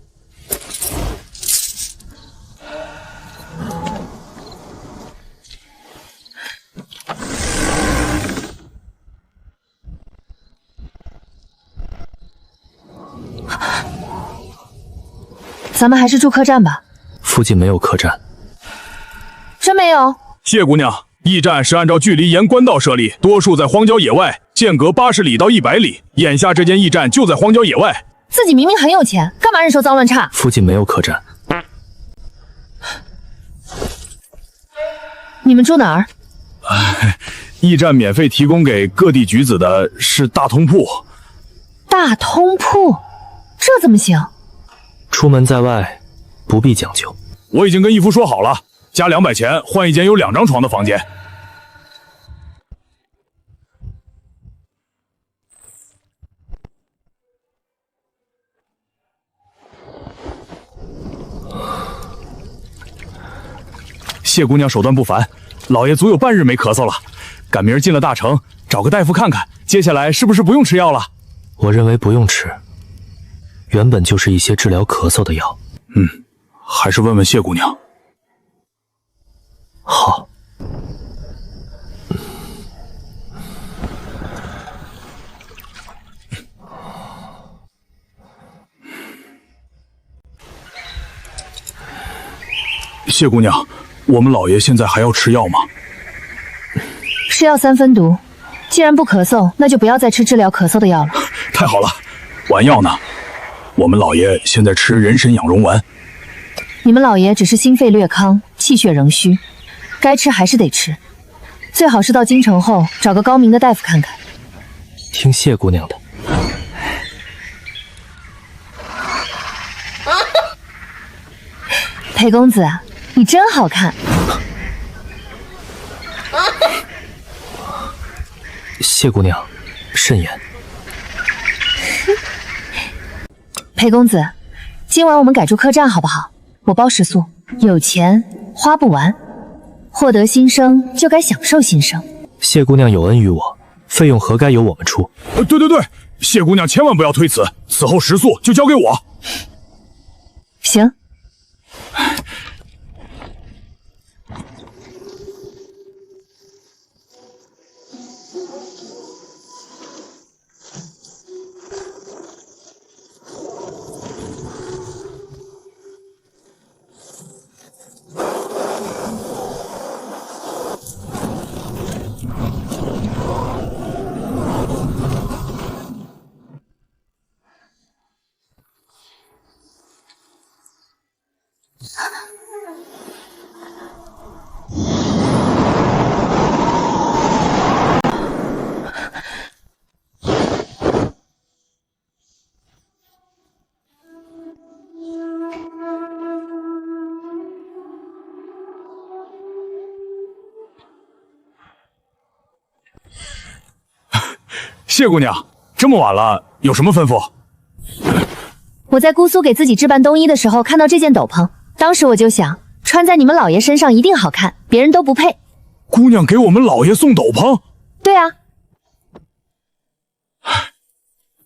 咱们还是住客栈吧。附近没有客栈。真没有？谢姑娘，驿站是按照距离沿官道设立，多数在荒郊野外，间隔80里到100里。眼下这间驿站就在荒郊野外。自己明明很有钱，干嘛忍受脏乱差？附近没有客栈。你们住哪儿？驿站免费提供给各地举子的是大通铺。大通铺，这怎么行？出门在外，不必讲究。我已经跟义父说好了，加200钱换一间有2张床的房间。谢姑娘手段不凡，老爷足有半日没咳嗽了，赶明儿进了大城，找个大夫看看，接下来是不是不用吃药了？我认为不用吃，原本就是一些治疗咳嗽的药。还是问问谢姑娘。好。谢姑娘，我们老爷现在还要吃药吗？是药3分毒，既然不咳嗽，那就不要再吃治疗咳嗽的药了。太好了，丸药呢？我们老爷现在吃人参养荣丸。你们老爷只是心肺略康，气血仍虚，该吃还是得吃。最好是到京城后找个高明的大夫看看。听谢姑娘的。裴公子，你真好看。谢姑娘，慎言。裴公子，今晚我们改住客栈好不好？我包食宿，有钱花不完，获得新生就该享受新生。谢姑娘有恩于我，费用何该由我们出？对，谢姑娘千万不要推辞，此后食宿就交给我。行。谢姑娘，这么晚了，有什么吩咐？我在姑苏给自己置办冬衣的时候，看到这件斗篷，当时我就想，穿在你们老爷身上一定好看，别人都不配。姑娘给我们老爷送斗篷？对啊。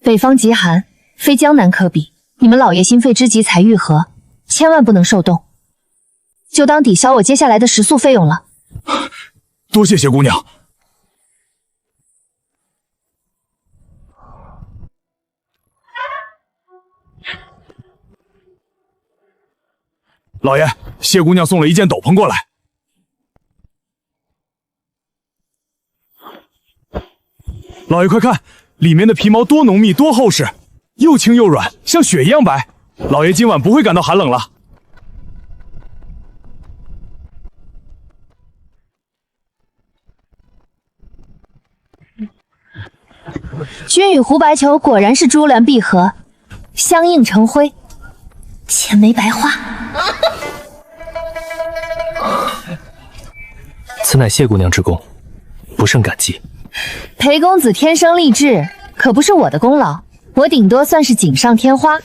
北方极寒，非江南可比，你们老爷心肺之疾才愈合，千万不能受冻，就当抵消我接下来的食宿费用了。多谢谢姑娘。老爷，谢姑娘送了一件斗篷过来。老爷快看，里面的皮毛多浓密多厚实，又轻又软，像雪一样白。老爷今晚不会感到寒冷了。君与胡白球果然是珠联璧合，相映成辉，钱没白花。此乃谢姑娘之功，不胜感激。裴公子天生丽质，可不是我的功劳，我顶多算是锦上添花。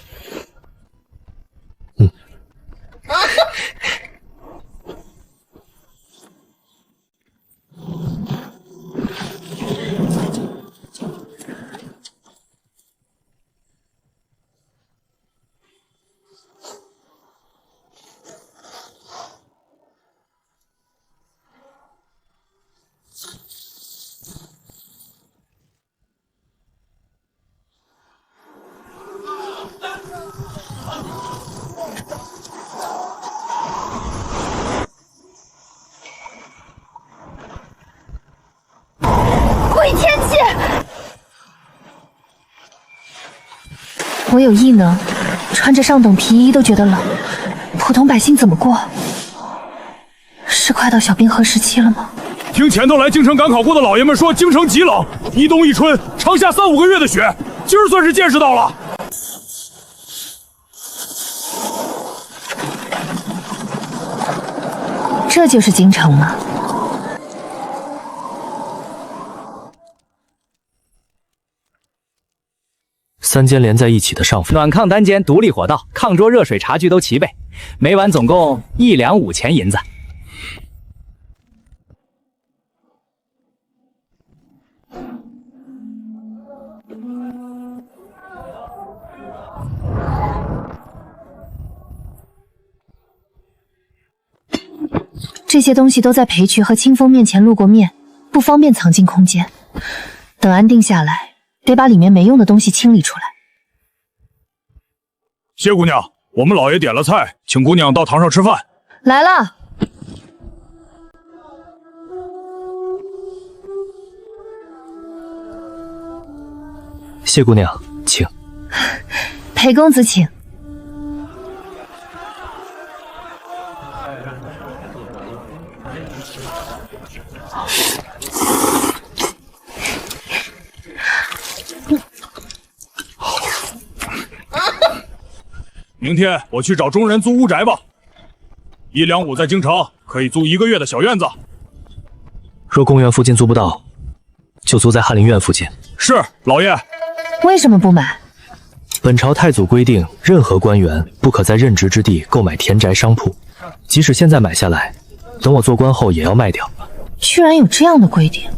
鬼天气！我有异能，穿着上等皮衣都觉得冷，普通百姓怎么过？是快到小冰河时期了吗？听前头来京城赶考过的老爷们说，京城极冷，一冬一春，长下3、5个月的雪，今儿算是见识到了。这就是京城吗？三间连在一起的上房，暖炕单间、独立火道、炕桌、热水、茶具都齐备，每晚总共1两5钱银子。这些东西都在裴渠和清风面前露过面，不方便藏进空间。等安定下来，得把里面没用的东西清理出来。谢姑娘，我们老爷点了菜，请姑娘到堂上吃饭。来了。谢姑娘，请。裴公子请。明天我去找中人租屋宅吧，1两5在京城可以租1个月的小院子。若贡院附近租不到，就租在翰林院附近。是，老爷。为什么不买？本朝太祖规定，任何官员不可在任职之地购买田宅商铺，即使现在买下来，等我做官后也要卖掉。居然有这样的规定，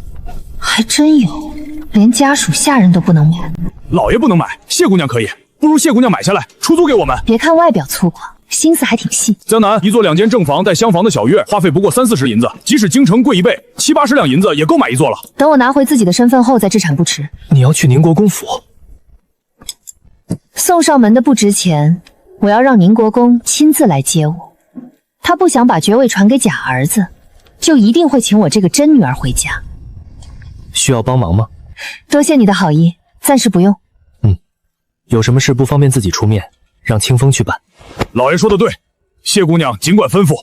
还真有，连家属下人都不能买。老爷不能买，谢姑娘可以。不如谢姑娘买下来出租给我们。别看外表粗犷，心思还挺细。江南一座2间正房带厢房的小院，花费不过30-40银子，即使京城贵1倍，70-80两银子也够买一座了。等我拿回自己的身份后再置产不迟。你要去宁国公府？送上门的不值钱，我要让宁国公亲自来接我。他不想把爵位传给假儿子，就一定会请我这个真女儿回家。需要帮忙吗？多谢你的好意，暂时不用。有什么事不方便自己出面，让清风去办。老爷说的对，谢姑娘尽管吩咐。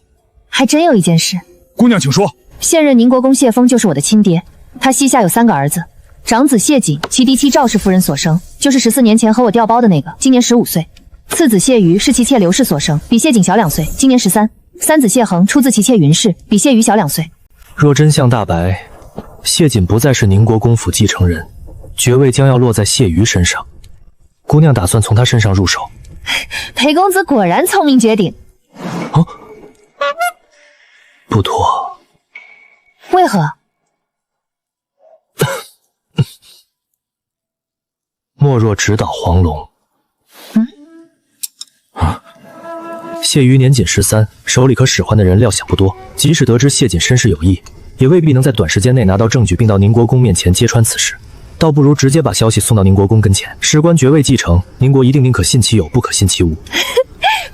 还真有一件事。姑娘请说。现任宁国公谢峰就是我的亲爹，他膝下有3个儿子，长子谢瑾，其嫡妻赵氏夫人所生，就是14年前和我调包的那个，今年15岁。次子谢瑜是其妾刘氏所生，比谢瑾小2岁，今年13。三子谢恒出自其妾云氏，比谢瑜小2岁。若真相大白，谢瑾不再是宁国公府继承人，爵位将要落在谢瑜身上。姑娘打算从他身上入手。裴公子果然聪明绝顶。哦，不妥。为何？莫若直捣黄龙。谢瑜年仅13，手里可使唤的人料想不多。即使得知谢瑾身世有异，也未必能在短时间内拿到证据，并到宁国公面前揭穿此事。倒不如直接把消息送到宁国公跟前，事关爵位继承，宁国一定宁可信其有，不可信其无。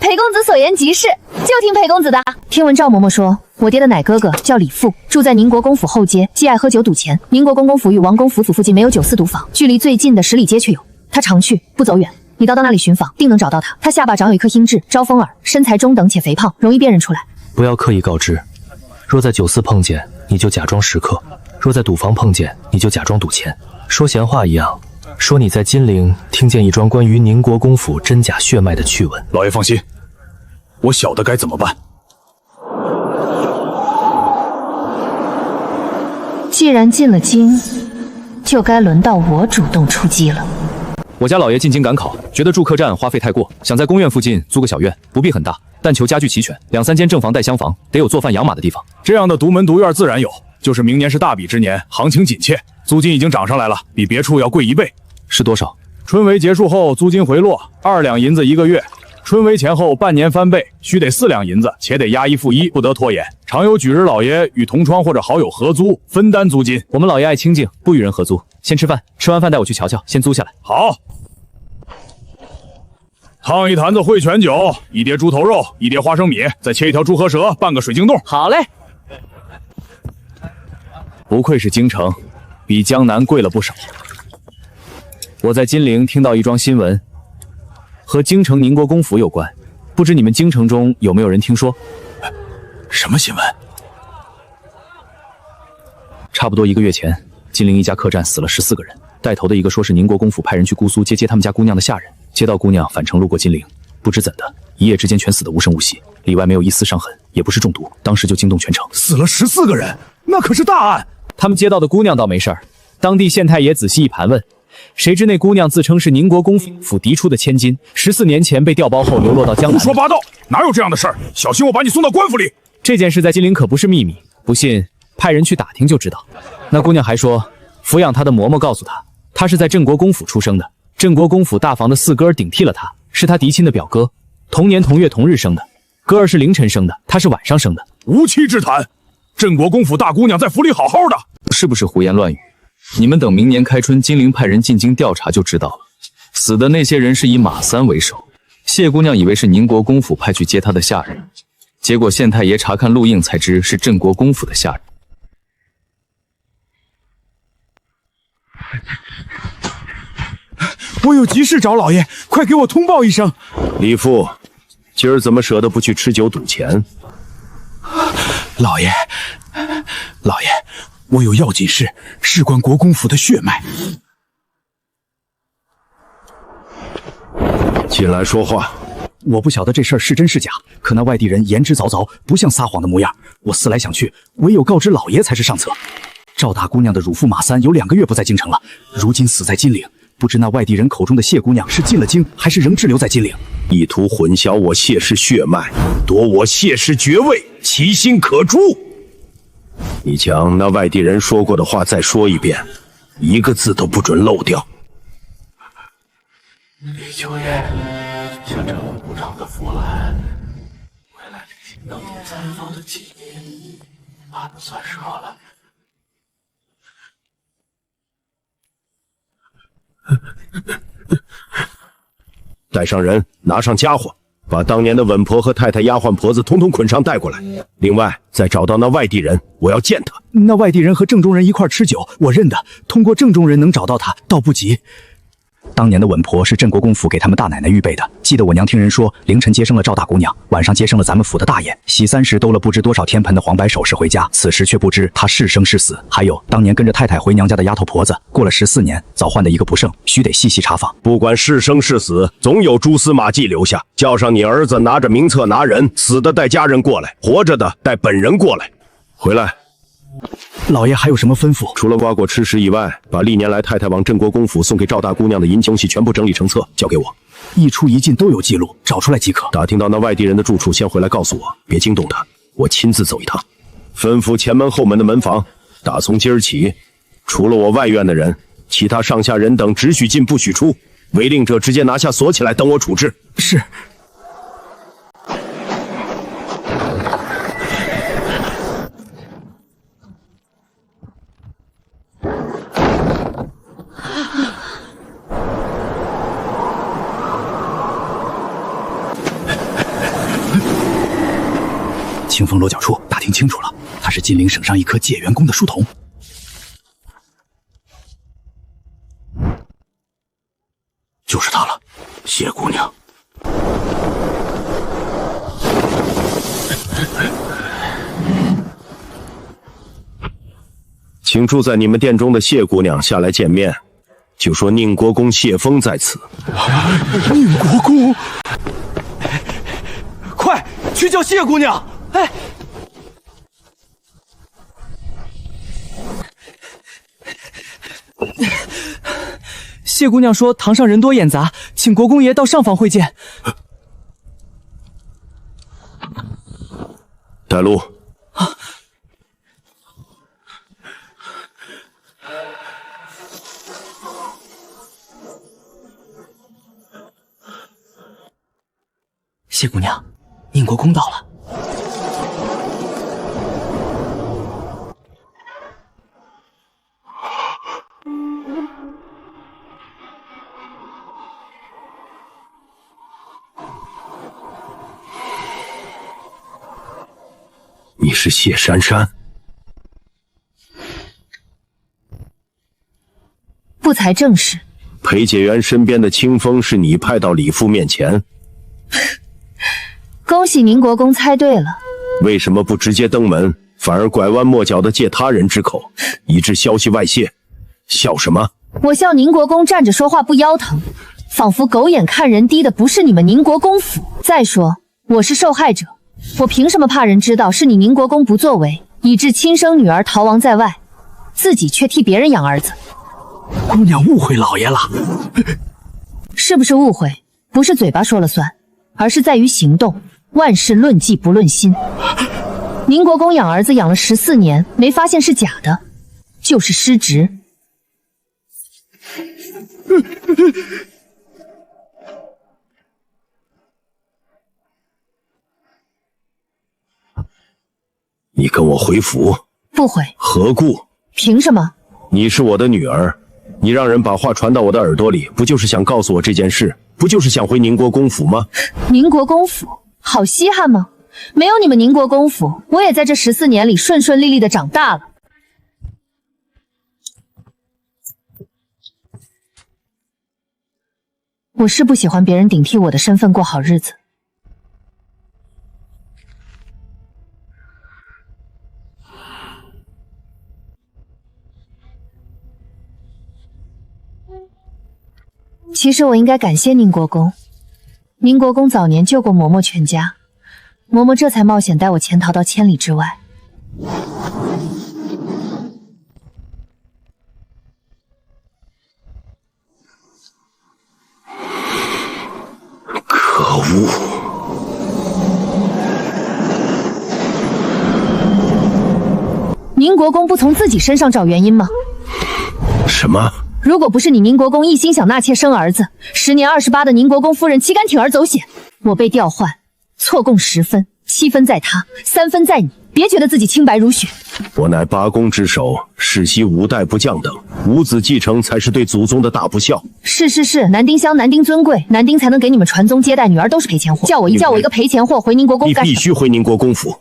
裴公子所言极是，就听裴公子的。听闻赵嬷嬷说，我爹的奶哥哥叫李富，住在宁国公府后街，既爱喝酒赌钱。宁国公公府与王公府府附近没有酒肆赌坊，距离最近的10里街却有。他常去，不走远。你到那里寻访，定能找到他。他下巴长有一颗鹰痣，招风耳，身材中等且肥胖，容易辨认出来。不要刻意告知，若在酒肆碰见，你就假装食客；若在赌坊碰见，你就假装赌钱。说闲话一样，说你在金陵听见一桩关于宁国公府真假血脉的趣闻。老爷放心，我晓得该怎么办。既然进了京，就该轮到我主动出击了。我家老爷进京赶考，觉得住客栈花费太过，想在宫院附近租个小院，不必很大，但求家具齐全，2-3间正房带厢房，得有做饭养马的地方。这样的独门独院自然有，就是明年是大比之年，行情紧切，租金已经涨上来了，比别处要贵1倍。是多少？春闱结束后租金回落，2两银子1个月。春闱前后半年翻倍，须得4两银子，且得押1付1，不得拖延。常有举日老爷与同窗或者好友合租，分担租金。我们老爷爱清静，不与人合租。先吃饭，吃完饭带我去瞧瞧，先租下来。好。烫一坛子汇泉酒，1碟猪头肉，1碟花生米，再切1条猪河舌，半个水晶冻。好嘞。不愧是京城，比江南贵了不少。我在金陵听到一桩新闻，和京城宁国公府有关，不知你们京城中有没有人听说？什么新闻？差不多1个月前，金陵一家客栈死了14个人，带头的一个说是宁国公府派人去姑苏接他们家姑娘的下人，接到姑娘返程路过金陵，不知怎的，一夜之间全死得无声无息，里外没有一丝伤痕。也不是中毒，当时就惊动全城，死了14个人，那可是大案。他们接到的姑娘倒没事儿，当地县太爷仔细一盘问，谁知那姑娘自称是宁国公府嫡出的千金，14年前被调包后流落到江南。胡说八道，哪有这样的事儿？小心我把你送到官府里。这件事在金陵可不是秘密，不信派人去打听就知道。那姑娘还说，抚养她的嬷嬷告诉她，她是在镇国公府出生的，镇国公府大房的4哥顶替了她，是她嫡亲的表哥，同年同月同日生的。哥儿是凌晨生的，她是晚上生的。无稽之谈！镇国公府大姑娘在府里好好的，是不是胡言乱语？你们等明年开春，金陵派人进京调查就知道了。死的那些人是以马三为首，谢姑娘以为是宁国公府派去接她的下人，结果县太爷查看录印才知是镇国公府的下人。我有急事找老爷，快给我通报一声。李父，今儿怎么舍得不去吃酒赌钱？老爷，我有要紧事，事关国公府的血脉。进来说话。我不晓得这事儿是真是假，可那外地人言之凿凿，不像撒谎的模样。我思来想去，唯有告知老爷才是上策。赵大姑娘的乳父马三有2个月不在京城了，如今死在金陵，不知那外地人口中的谢姑娘是进了京，还是仍滞留在金陵？意图混淆我谢氏血脉，夺我谢氏爵位，其心可诛。你将那外地人说过的话再说一遍，一个字都不准漏掉。李九爷，向这无常的福来，未来履行当年采访的机密，怕的算是好了。带上人，拿上家伙，把当年的稳婆和太太、丫鬟婆子统统捆上带过来。另外，再找到那外地人，我要见他。那外地人和郑中人一块吃酒，我认得。通过郑中人能找到他，倒不急。当年的稳婆是镇国公府给他们大奶奶预备的，记得我娘听人说，凌晨接生了赵大姑娘，晚上接生了咱们府的大爷。洗3时兜了不知多少天盆的黄白首饰回家，此时却不知她是生是死。还有当年跟着太太回娘家的丫头婆子，过了14年，早换的一个不剩，须得细细查访。不管是生是死，总有蛛丝马迹留下。叫上你儿子拿着名册拿人，死的带家人过来，活着的带本人过来。回来。老爷还有什么吩咐？除了瓜果吃食以外，把历年来太太往镇国公府送给赵大姑娘的银东西全部整理成册，交给我。一出一进都有记录，找出来即可。打听到那外地人的住处，先回来告诉我，别惊动他，我亲自走一趟。吩咐前门后门的门房，打从今儿起，除了我外院的人，其他上下人等只许进不许出，违令者直接拿下锁起来，等我处置。是。清风落脚处打听清楚了，他是金陵省上一棵解元宫的书童。就是他了，谢姑娘。请住在你们殿中的谢姑娘下来见面，就说宁国公谢峰在此。宁国公，快去叫谢姑娘！哎，谢姑娘说堂上人多眼杂，请国公爷到上房会见。带路。啊！谢姑娘，宁国公到了。你是谢珊珊？不才正是。裴解元身边的清风是你派到李父面前？恭喜宁国公猜对了。为什么不直接登门，反而拐弯抹角的借他人之口，以致消息外泄？笑什么？我笑宁国公站着说话不腰疼，仿佛狗眼看人低的不是你们宁国公府。再说我是受害者，我凭什么怕人知道是你宁国公不作为，以致亲生女儿逃亡在外，自己却替别人养儿子？姑娘误会老爷了。是不是误会？不是嘴巴说了算，而是在于行动。万事论迹不论心。宁国公养儿子养了14年，没发现是假的，就是失职。你跟我回府？不回。何故？凭什么？你是我的女儿，你让人把话传到我的耳朵里，不就是想告诉我这件事？不就是想回宁国公府吗？宁国公府好稀罕吗？没有你们宁国公府，我也在这14年里顺顺利利的长大了。我是不喜欢别人顶替我的身份过好日子。其实我应该感谢宁国公，宁国公早年救过嬷嬷全家，嬷嬷这才冒险带我潜逃到千里之外。可恶！宁国公不从自己身上找原因吗？什么？如果不是你宁国公一心想纳妾生儿子，时年28的宁国公夫人岂敢铤而走险？我被调换，错共10分，7分在他，3分在你，别觉得自己清白如雪。我乃八公之首，世袭5代不降等，无子继承才是对祖宗的大不孝。是，南丁乡南丁尊贵，南丁才能给你们传宗接代，女儿都是赔钱货。叫我一个赔钱货回宁国公干什么？你必须回宁国公府。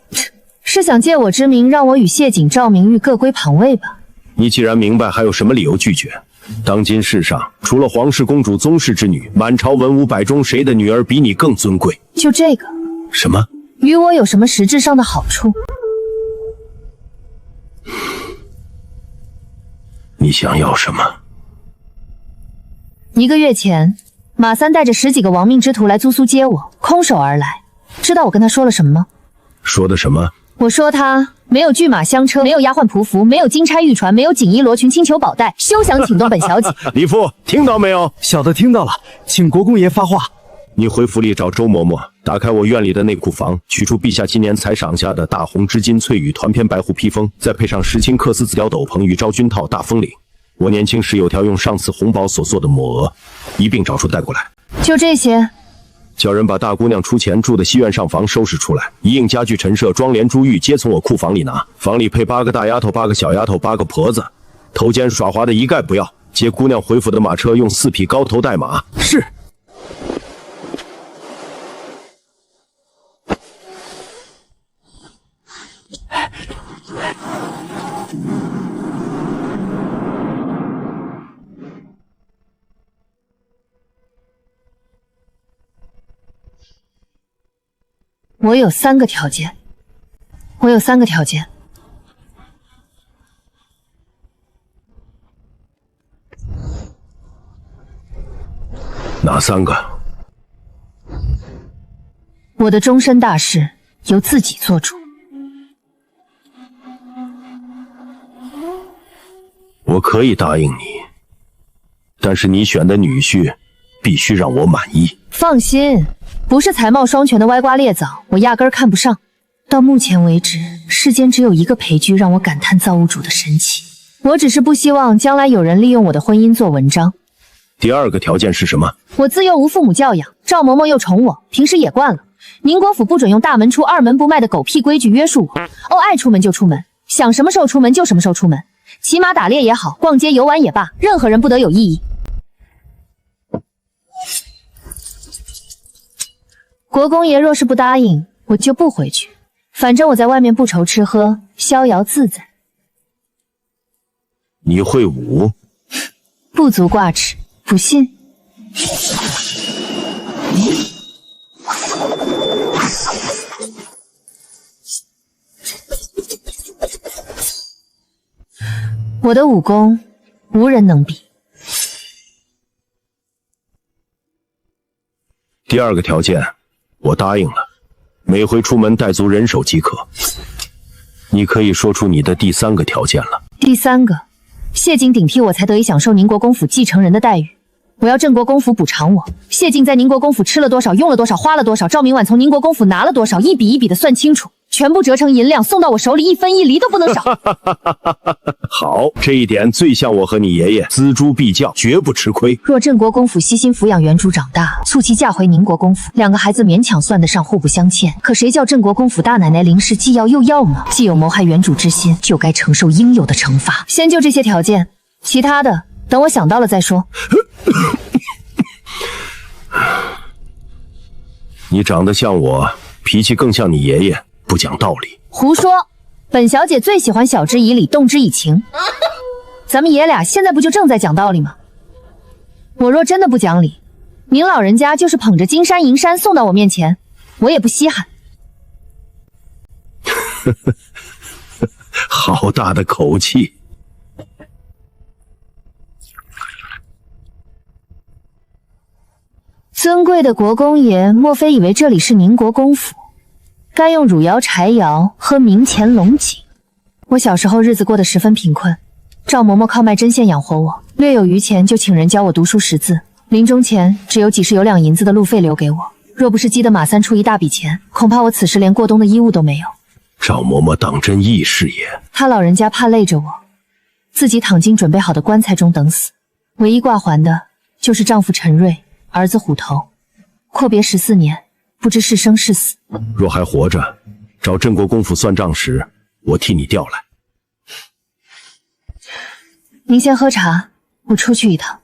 是想借我之名让我与谢景、赵明玉各归旁位吧？你既然明白，还有什么理由拒绝？当今世上，除了皇室公主宗室之女，满朝文武百中，谁的女儿比你更尊贵？就这个？什么？与我有什么实质上的好处？你想要什么？1个月前，马三带着10几个亡命之徒来租苏接我，空手而来。知道我跟他说了什么吗？说的什么？我说他没有骏马香车，没有丫鬟仆服，没有金钗玉船，没有锦衣罗裙、轻裘宝带，休想请动本小姐。李父，听到没有？小的听到了，请国公爷发话。你回府里找周嬷嬷，打开我院里的内库房，取出陛下今年才赏下的大红织金翠羽团片白狐披风，再配上10顷缂丝紫貂斗篷与昭君套大风领。我年轻时有条用上次红宝所做的抹额，一并找出带过来。就这些。叫人把大姑娘出钱住的西院上房收拾出来，一应家具陈设、妆帘珠玉皆从我库房里拿。房里配8个大丫头、8个小丫头、8个婆子，头尖耍滑的一概不要。接姑娘回府的马车用4匹高头带马。是。我有3个条件。哪3个？我的终身大事由自己做主。我可以答应你，但是你选的女婿必须让我满意。放心，不是才貌双全的歪瓜裂枣，我压根儿看不上。到目前为止，世间只有一个陪居让我感叹造物主的神奇。我只是不希望将来有人利用我的婚姻做文章。第2个条件是什么？我自幼无父母教养，赵嬷嬷又宠我，平时也惯了。宁国府不准用大门出二门不迈的狗屁规矩约束我，爱出门就出门，想什么时候出门就什么时候出门，骑马打猎也好，逛街游玩也罢，任何人不得有异议。国公爷若是不答应，我就不回去。反正我在外面不愁吃喝，逍遥自在。你会武？不足挂齿，不信？我的武功无人能比。第2个条件，我答应了，每回出门带足人手即可。你可以说出你的第3个条件了。第3个，谢晋顶替我才得以享受宁国公府继承人的待遇。我要郑国公府补偿我。谢晋在宁国公府吃了多少，用了多少，花了多少，赵明婉从宁国公府拿了多少，一笔一笔的算清楚，全部折成银两送到我手里，1分1厘都不能少。好，这一点最像我和你爷爷，锱铢必较，绝不吃亏。若郑国公府悉心抚养原主长大，促其嫁回宁国公府，2个孩子勉强算得上互不相欠。可谁叫郑国公府大奶奶临时既要又要呢？既有谋害原主之心，就该承受应有的惩罚。先就这些条件，其他的等我想到了再说。你长得像我，脾气更像你爷爷，不讲道理。胡说！本小姐最喜欢晓之以理，动之以情。咱们爷俩现在不就正在讲道理吗？我若真的不讲理，您老人家就是捧着金山银山送到我面前，我也不稀罕。好大的口气！尊贵的国公爷，莫非以为这里是宁国公府，该用汝窑柴窑喝明乾龙井？我小时候日子过得十分贫困，赵嬷嬷靠卖针线养活我，略有余钱就请人教我读书识字，临终前只有几十有2银子的路费留给我。若不是激得马三出一大笔钱，恐怕我此时连过冬的衣物都没有。赵嬷嬷当真义士也，她老人家怕累着我，自己躺进准备好的棺材中等死，唯一挂还的就是丈夫陈瑞，儿子虎头。阔别14年，不知是生是死。若还活着，找郑国公府算账时，我替你调来。您先喝茶，我出去一趟。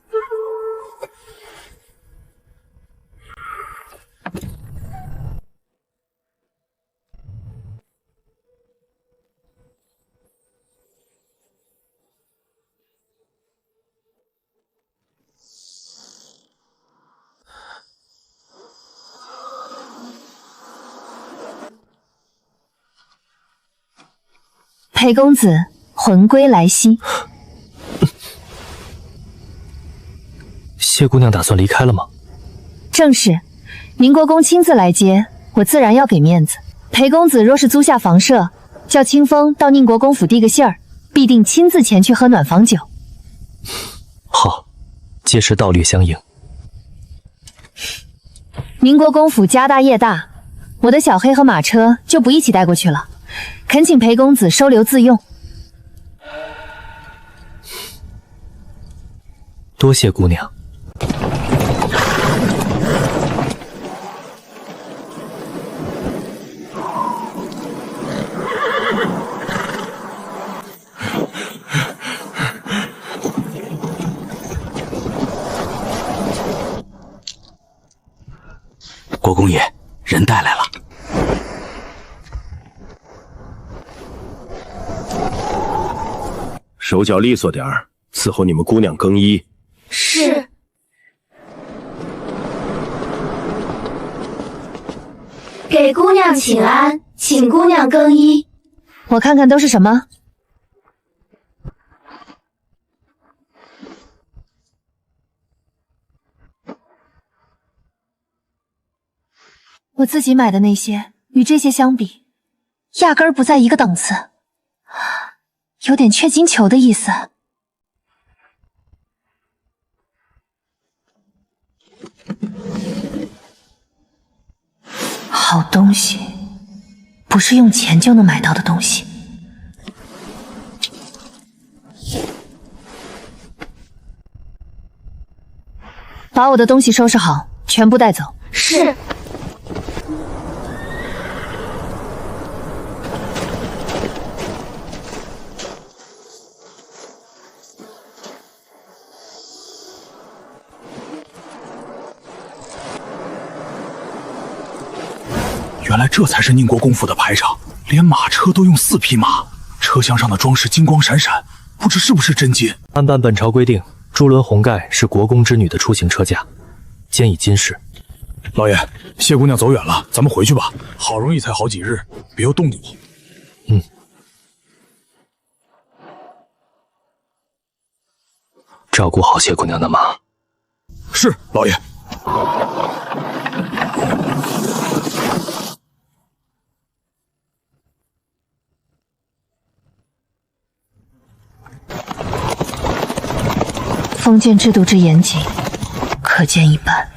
裴公子魂归来兮。谢姑娘打算离开了吗？正是，宁国公亲自来接，我自然要给面子。裴公子若是租下房舍，叫清风到宁国公府递个信儿，必定亲自前去喝暖房酒。好，届时道略相应。宁国公府家大业大，我的小黑和马车就不一起带过去了，恳请裴公子收留自用。多谢姑娘。国公爷，人带来了。手脚利索点儿，伺候你们姑娘更衣。是。给姑娘请安，请姑娘更衣。我看看都是什么？我自己买的那些与这些相比，压根儿不在一个档次，有点缺金球的意思。好东西，不是用钱就能买到的东西。把我的东西收拾好，全部带走。是。原来这才是宁国公府的排场，连马车都用4匹马，车厢上的装饰金光闪闪，不知是不是真金。按本朝规定，朱轮红盖是国公之女的出行车驾，兼以金饰。老爷，谢姑娘走远了，咱们回去吧。好容易才好几日，别又冻着我。嗯。照顾好谢姑娘的马。是，老爷。封建制度之严谨，可见一斑。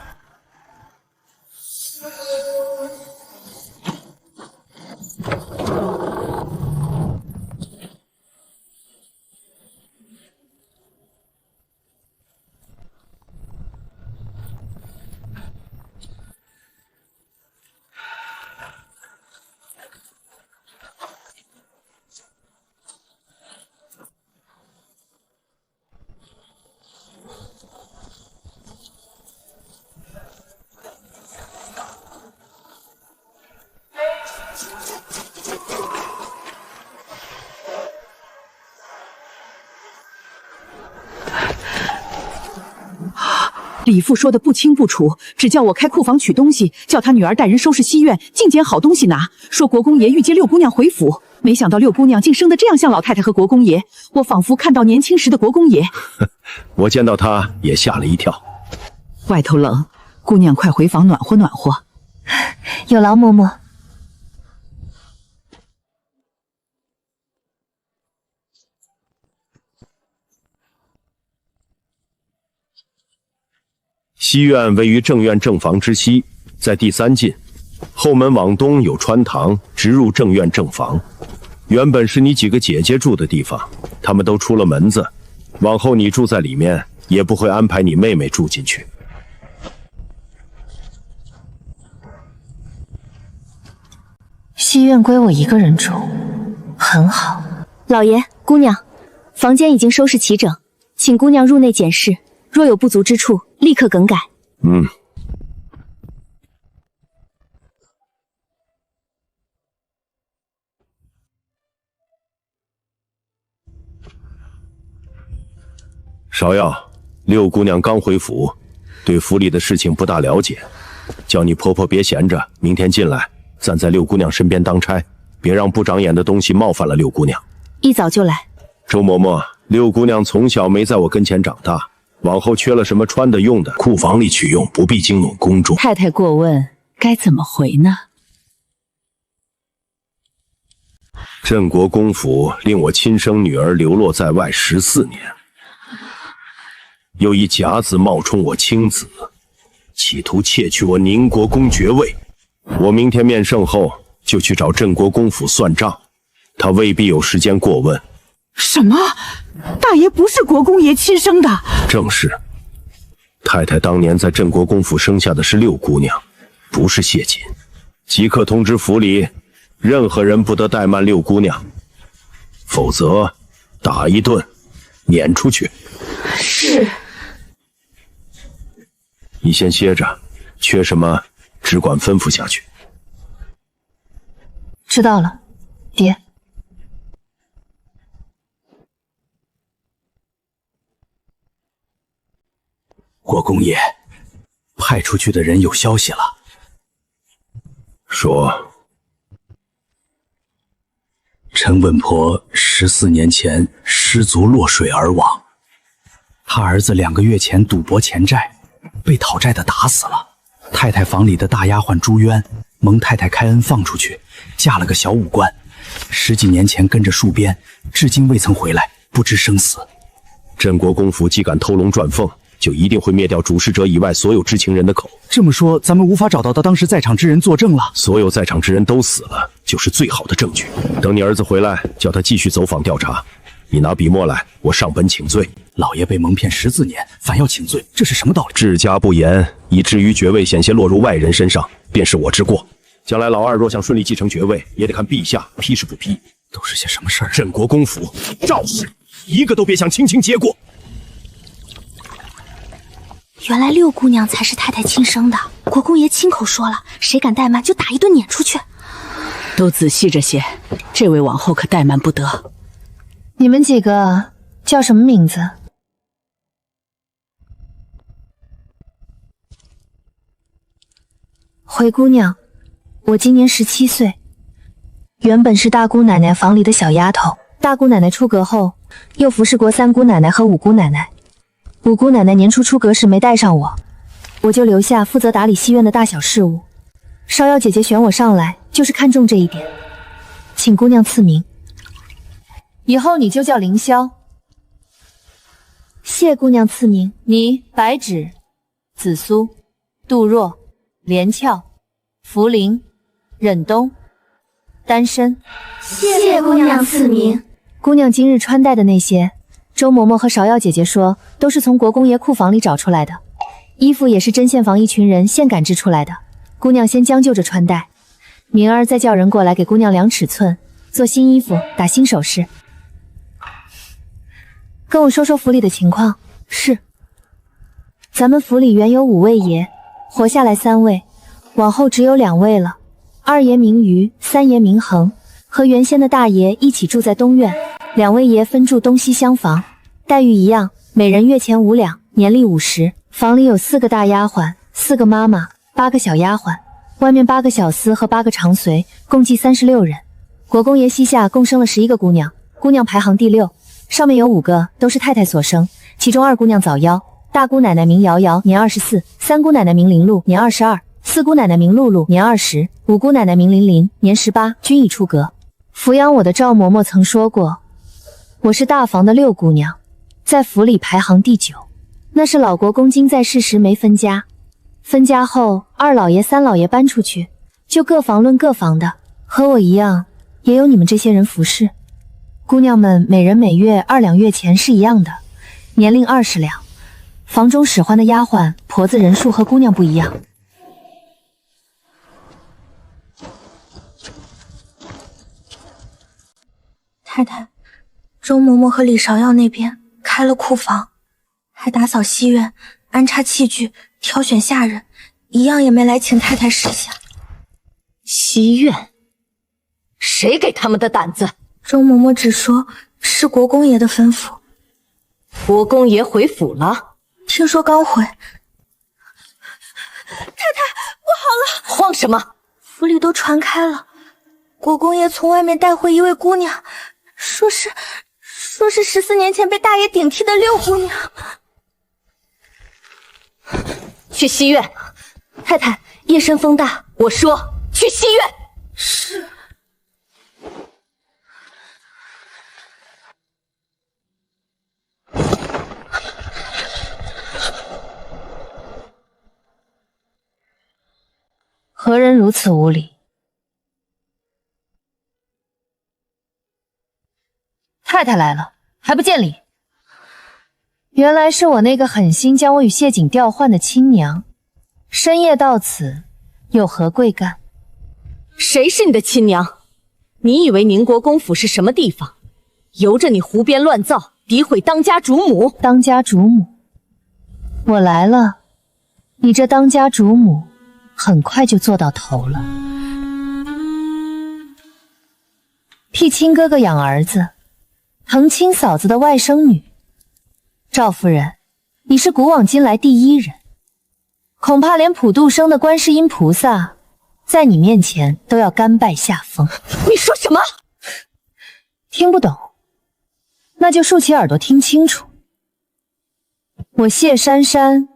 李父说的不清不楚，只叫我开库房取东西，叫他女儿带人收拾西院，尽捡好东西拿。说国公爷欲接六姑娘回府，没想到六姑娘竟生得这样像老太太和国公爷，我仿佛看到年轻时的国公爷。我见到他也吓了一跳。外头冷，姑娘快回房暖和暖和。有劳嬷嬷。西院位于正院正房之西，在第三进，后门往东有穿堂，直入正院正房。原本是你几个姐姐住的地方，她们都出了门子，往后你住在里面，也不会安排你妹妹住进去。西院归我一个人住，很好。老爷、姑娘，房间已经收拾齐整，请姑娘入内检视，若有不足之处，立刻更改。芍药，六姑娘刚回府，对府里的事情不大了解，叫你婆婆别闲着，明天进来，站在六姑娘身边当差，别让不长眼的东西冒犯了六姑娘。一早就来。周嬷嬷，六姑娘从小没在我跟前长大，往后缺了什么穿的用的，库房里取用，不必惊动公众。太太过问，该怎么回呢？镇国公府令我亲生女儿流落在外14年，又以甲子冒充我亲子，企图窃取我宁国公爵位。我明天面圣后就去找镇国公府算账，他未必有时间过问。什么？大爷不是国公爷亲生的？正是。太太当年在镇国公府生下的是六姑娘，不是谢瑾。即刻通知府里，任何人不得怠慢六姑娘，否则打一顿，撵出去。是。你先歇着，缺什么只管吩咐下去。知道了，爹。国公爷，派出去的人有消息了。说，陈稳婆14年前失足落水而亡，他儿子2个月前赌博欠债，被讨债的打死了。太太房里的大丫鬟朱渊蒙太太开恩放出去，嫁了个小武官，10几年前跟着戍边，至今未曾回来，不知生死。镇国公府既敢偷龙转凤，就一定会灭掉主事者以外所有知情人的口。这么说，咱们无法找到当时在场之人作证了。所有在场之人都死了，就是最好的证据。等你儿子回来，叫他继续走访调查。你拿笔墨来，我上本请罪。老爷被蒙骗14年，反要请罪，这是什么道理？治家不严，以至于爵位险些落入外人身上，便是我之过。将来老二若想顺利继承爵位，也得看陛下批是不批。都是些什么事儿？镇国公府赵氏一个都别想轻轻接过。原来六姑娘才是太太亲生的，国公爷亲口说了，谁敢怠慢就打一顿撵出去。都仔细着些，这位往后可怠慢不得。你们几个叫什么名字？回姑娘，我今年17岁，原本是大姑奶奶房里的小丫头。大姑奶奶出阁后，又服侍过3姑奶奶和5姑奶奶。5姑奶奶年初出阁时没带上我，我就留下负责打理西院的大小事务。芍药姐姐选我上来，就是看中这一点，请姑娘赐名。以后你就叫凌霄。谢姑娘赐名。你白芷、紫苏、杜若、连翘、茯苓、忍冬，单身。谢姑娘赐名。姑娘今日穿戴的那些，周嬷嬷和芍药姐姐说都是从国公爷库房里找出来的，衣服也是针线坊一群人现赶制出来的。姑娘先将就着穿戴，明儿再叫人过来给姑娘量尺寸，做新衣服，打新首饰。跟我说说府里的情况。是，咱们府里原有5位爷，活下来3位，往后只有2位了。2爷名瑜，3爷名恒，和原先的大爷一起住在东院，2位爷分住东西厢房，待遇一样，每人月钱5两，年历50。房里有4个大丫鬟，4个妈妈，8个小丫鬟，外面8个小厮和8个长随，共计36人。国公爷膝下共生了11个姑娘，姑娘排行第6，上面有5个都是太太所生，其中2姑娘早夭，大姑奶奶名瑶瑶，年24；三姑奶奶名林露，年22；四姑奶奶名露露，年20；五姑奶奶名琳琳，年18，均已出阁。抚养我的赵嬷嬷曾说过，我是大房的6姑娘，在府里排行第9。那是老国公今在世时没分家，分家后2老爷3老爷搬出去，就各房论各房的，和我一样，也有你们这些人服侍。姑娘们每人每月2两月钱是一样的，年令20两。房中使唤的丫鬟婆子人数和姑娘不一样。太太，周嬷嬷和李芍药那边开了库房，还打扫西院，安插器具，挑选下人，一样也没来请太太示下。西院，谁给他们的胆子？周嬷嬷只说是国公爷的吩咐。国公爷回府了？听说刚回。太太，不好了！慌什么？府里都传开了，国公爷从外面带回一位姑娘，说是14年前被大爷顶替的6姑娘。去西院。太太，夜深风大，我说去西院。是。何人如此无礼？太太来了，还不见礼？原来是我那个狠心将我与谢景调换的亲娘，深夜到此，有何贵干？谁是你的亲娘？你以为宁国公府是什么地方？由着你胡编乱造，诋毁当家主母。当家主母，我来了，你这当家主母很快就做到头了。替亲哥哥养儿子，疼亲嫂子的外甥女。赵夫人，你是古往今来第1人，恐怕连普渡生的观世音菩萨在你面前都要甘拜下风。你说什么？听不懂，那就竖起耳朵听清楚。我谢珊珊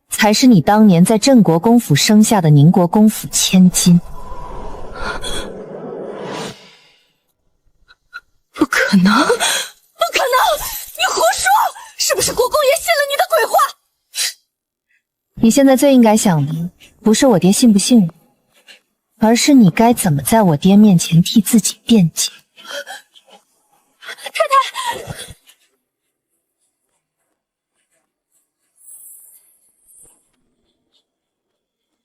才是你当年在镇国公府生下的宁国公府千金。不可能，不可能！你胡说！是不是国公爷信了你的鬼话？你现在最应该想的，不是我爹信不信我，而是你该怎么在我爹面前替自己辩解。太太，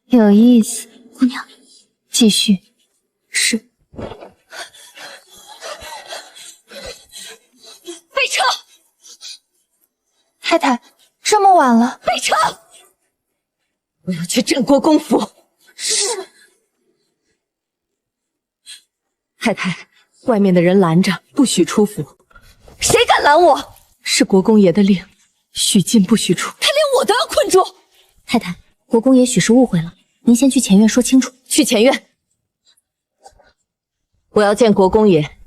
有意思。姑娘，继续。是。备车！太太，这么晚了，备车！我要去镇国公府。是。太太，外面的人拦着，不许出府。谁敢拦我？是国公爷的令，许进不许出。他连我都要困住。太太，国公爷许是误会了，您先去前院说清楚。去前院。我要见国公爷。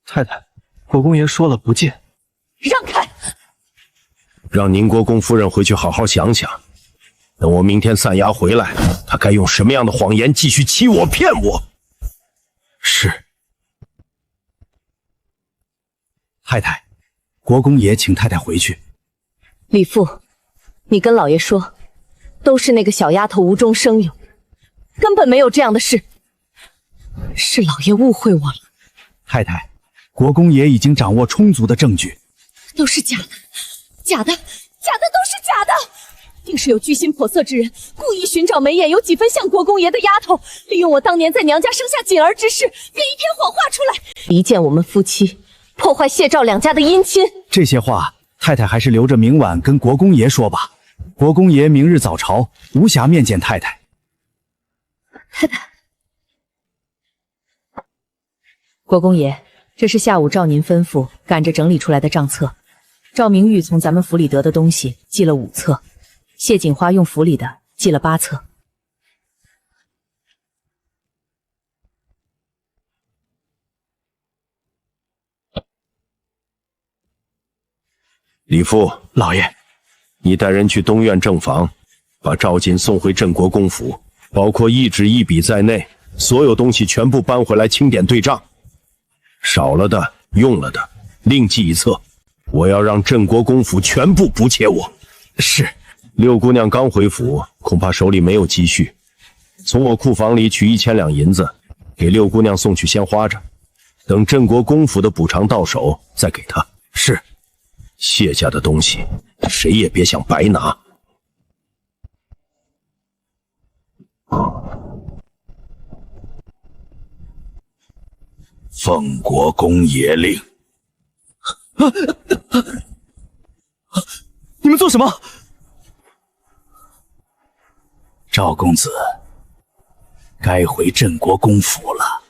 太太，国公爷说了不见。让开！让宁国公夫人回去好好想想，等我明天散牙回来，她该用什么样的谎言继续欺我骗我？是。太太，国公爷请太太回去。李父，你跟老爷说，都是那个小丫头无中生有，根本没有这样的事，是老爷误会我了。太太，国公爷已经掌握充足的证据，都是假的，假的，假的，都是假的！定是有居心叵测之人，故意寻找眉眼有几分像国公爷的丫头，利用我当年在娘家生下锦儿之事，编一篇谎话出来，离间我们夫妻，破坏谢赵两家的姻亲。这些话，太太还是留着明晚跟国公爷说吧。国公爷明日早朝，无暇面见太太。太太，国公爷，这是下午照您吩咐赶着整理出来的账册。赵明玉从咱们府里得的东西记了5册，谢锦花用府里的记了8册。李父，老爷，你带人去东院正房，把赵锦送回镇国公府，包括一纸一笔在内，所有东西全部搬回来清点对账，少了的、用了的，另记一册。我要让镇国公府全部补贴我。是。六姑娘刚回府，恐怕手里没有积蓄，从我库房里取1000两银子，给六姑娘送去先花着，等镇国公府的补偿到手再给她。是。谢家的东西，谁也别想白拿。奉国公爷令。你们做什么？赵公子，该回镇国公府了。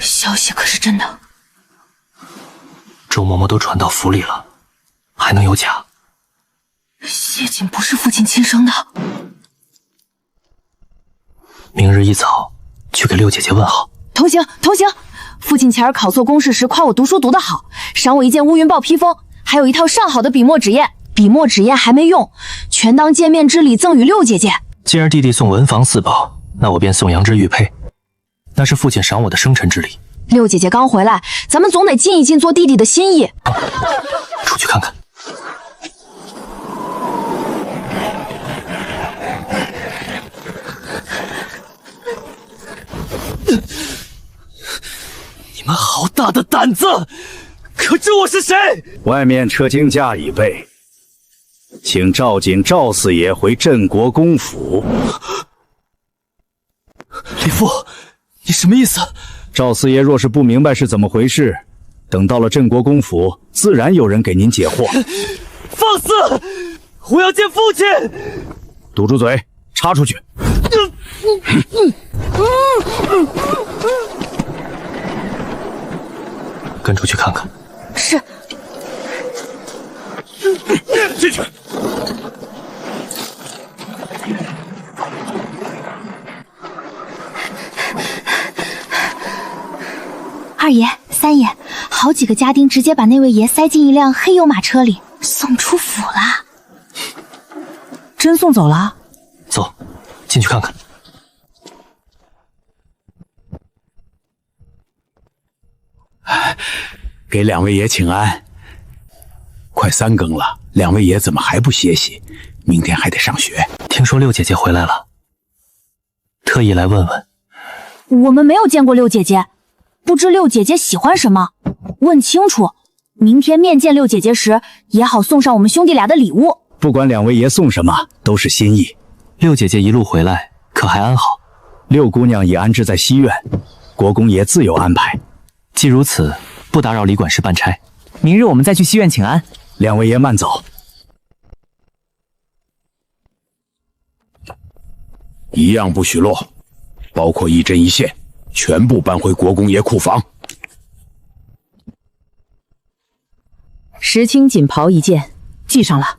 消息可是真的？周嬷嬷都传到府里了，还能有假？谢锦不是父亲亲生的。明日一早去给六姐姐问好。同行，同行。父亲前儿考错公试时夸我读书读得好，赏我一件乌云豹披风，还有一套上好的笔墨纸砚。笔墨纸砚还没用，全当见面之礼赠与六姐姐。既然弟弟送文房4宝，那我便送羊脂玉佩，那是父亲赏我的生辰之礼。六姐姐刚回来，咱们总得尽一尽做弟弟的心意。出去看看。你们好大的胆子！可知我是谁？外面车经架已备，请赵锦赵四爷回镇国公府。李父，你什么意思？赵四爷若是不明白是怎么回事，等到了镇国公府，自然有人给您解惑。放肆！我要见父亲！堵住嘴，插出去！跟出去看看。是。进去。二爷、三爷，好几个家丁直接把那位爷塞进一辆黑油马车里，送出府了。真送走了？走，进去看看。给2位爷请安。快3更了，2位爷怎么还不歇息？明天还得上学。听说六姐姐回来了，特意来问问。我们没有见过六姐姐，不知六姐姐喜欢什么，问清楚，明天面见六姐姐时也好送上我们兄弟俩的礼物。不管2位爷送什么，都是心意。六姐姐一路回来，可还安好？六姑娘已安置在西院，国公爷自有安排。既如此，不打扰李管事办差。明日我们再去西院请安。2位爷慢走。一样不许落，包括一针一线，全部搬回国公爷库房。石青锦袍1件，记上了。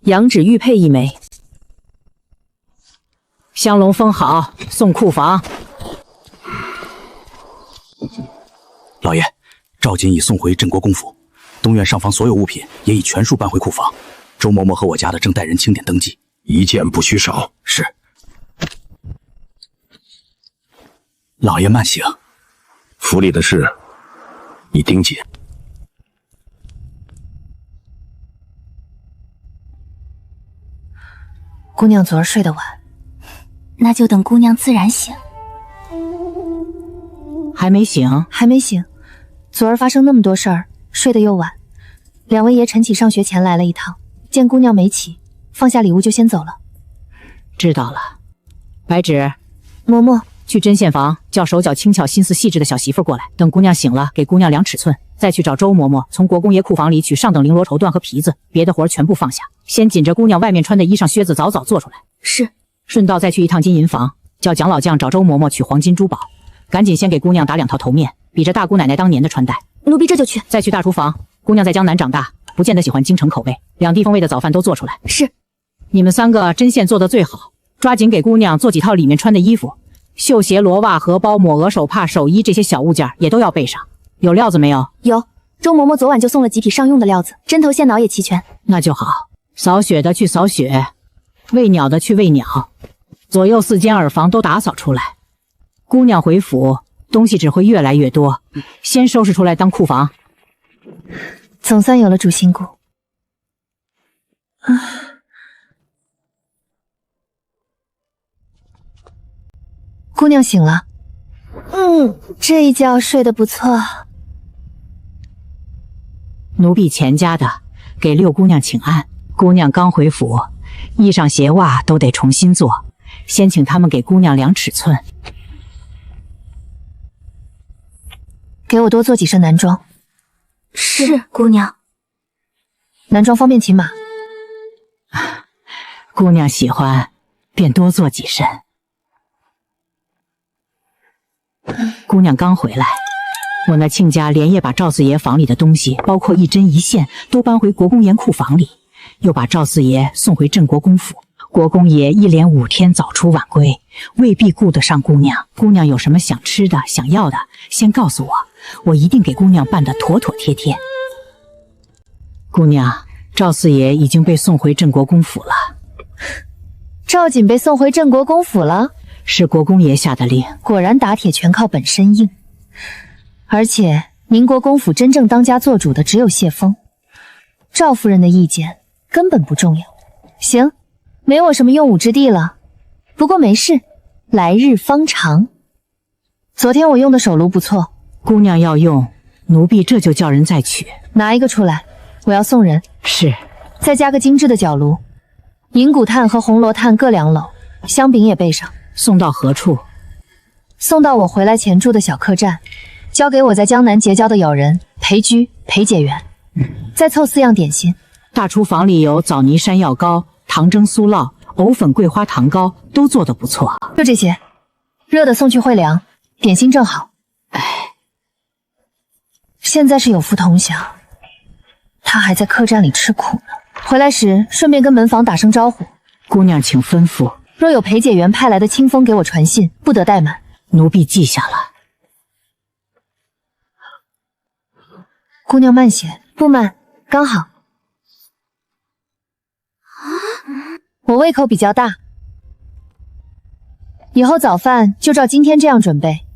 羊脂玉佩1枚。香龙封好，送库房。老爷，赵锦已送回镇国公府，东院上房所有物品也已全数搬回库房。周嬷嬷和我家的正带人清点登记，一件不许少。是。老爷慢行。府里的事，你盯紧。姑娘昨儿睡得晚，那就等姑娘自然醒。还没醒？还没醒。昨儿发生那么多事儿，睡得又晚。两位爷晨起上学前来了一趟，见姑娘没起，放下礼物就先走了。知道了。白芷，嬷嬷，去针线房叫手脚轻巧、心思细致的小媳妇过来。等姑娘醒了，给姑娘量尺寸，再去找周嬷嬷从国公爷库房里取上等绫罗绸缎和皮子，别的活儿全部放下，先紧着姑娘外面穿的衣裳靴子早早做出来。是。顺道再去一趟金银房，叫蒋老将找周嬷嬷取黄金珠宝，赶紧先给姑娘打2套头面，比着大姑奶奶当年的穿戴。奴婢这就去。再去大厨房，姑娘在江南长大，不见得喜欢京城口味，两地风味的早饭都做出来。是。你们3个针线做得最好，抓紧给姑娘做几套里面穿的衣服，绣鞋、罗袜、荷包、抹额、手帕、手衣这些小物件也都要备上。有料子没有？有，周嬷嬷昨晚就送了几匹上用的料子，针头线脑也齐全。那就好。扫雪的去扫雪，喂鸟的去喂鸟，左右4间耳房都打扫出来。姑娘回府，东西只会越来越多，先收拾出来当库房。总算有了主心骨。姑娘醒了。这一觉睡得不错。奴婢钱家的，给6姑娘请安。姑娘刚回府，衣裳鞋袜都得重新做，先请他们给姑娘量尺寸。给我多做几身男装。是，姑娘。男装方便骑马。姑娘喜欢，便多做几身。姑娘刚回来，我那亲家连夜把赵四爷房里的东西，包括一针一线，都搬回国公爷库房里，又把赵四爷送回镇国公府。国公爷一连5天早出晚归，未必顾得上姑娘。姑娘有什么想吃的、想要的，先告诉我，我一定给姑娘办得妥妥帖帖。姑娘，赵四爷已经被送回镇国公府了。赵瑾被送回镇国公府了？是国公爷下的令。果然打铁全靠本身硬。而且宁国公府真正当家做主的只有谢峰，赵夫人的意见根本不重要。行，没我什么用武之地了。不过没事，来日方长。昨天我用的手炉不错，姑娘要用，奴婢这就叫人再取。拿一个出来，我要送人。是。再加个精致的角炉，银骨炭和红罗炭各2篓，香饼也备上。送到何处？送到我回来前住的小客栈，交给我在江南结交的友人裴居、裴解元，再凑4样点心。大厨房里有枣泥山药糕、糖蒸酥酪、藕粉桂花糖糕，都做得不错。就这些，热的送去会凉，点心正好。现在是有福同享，他还在客栈里吃苦呢。回来时顺便跟门房打声招呼。姑娘请吩咐。若有裴解元派来的清风给我传信，不得怠慢。奴婢记下了。姑娘慢些。不慢，刚好。我胃口比较大，以后早饭就照今天这样准备，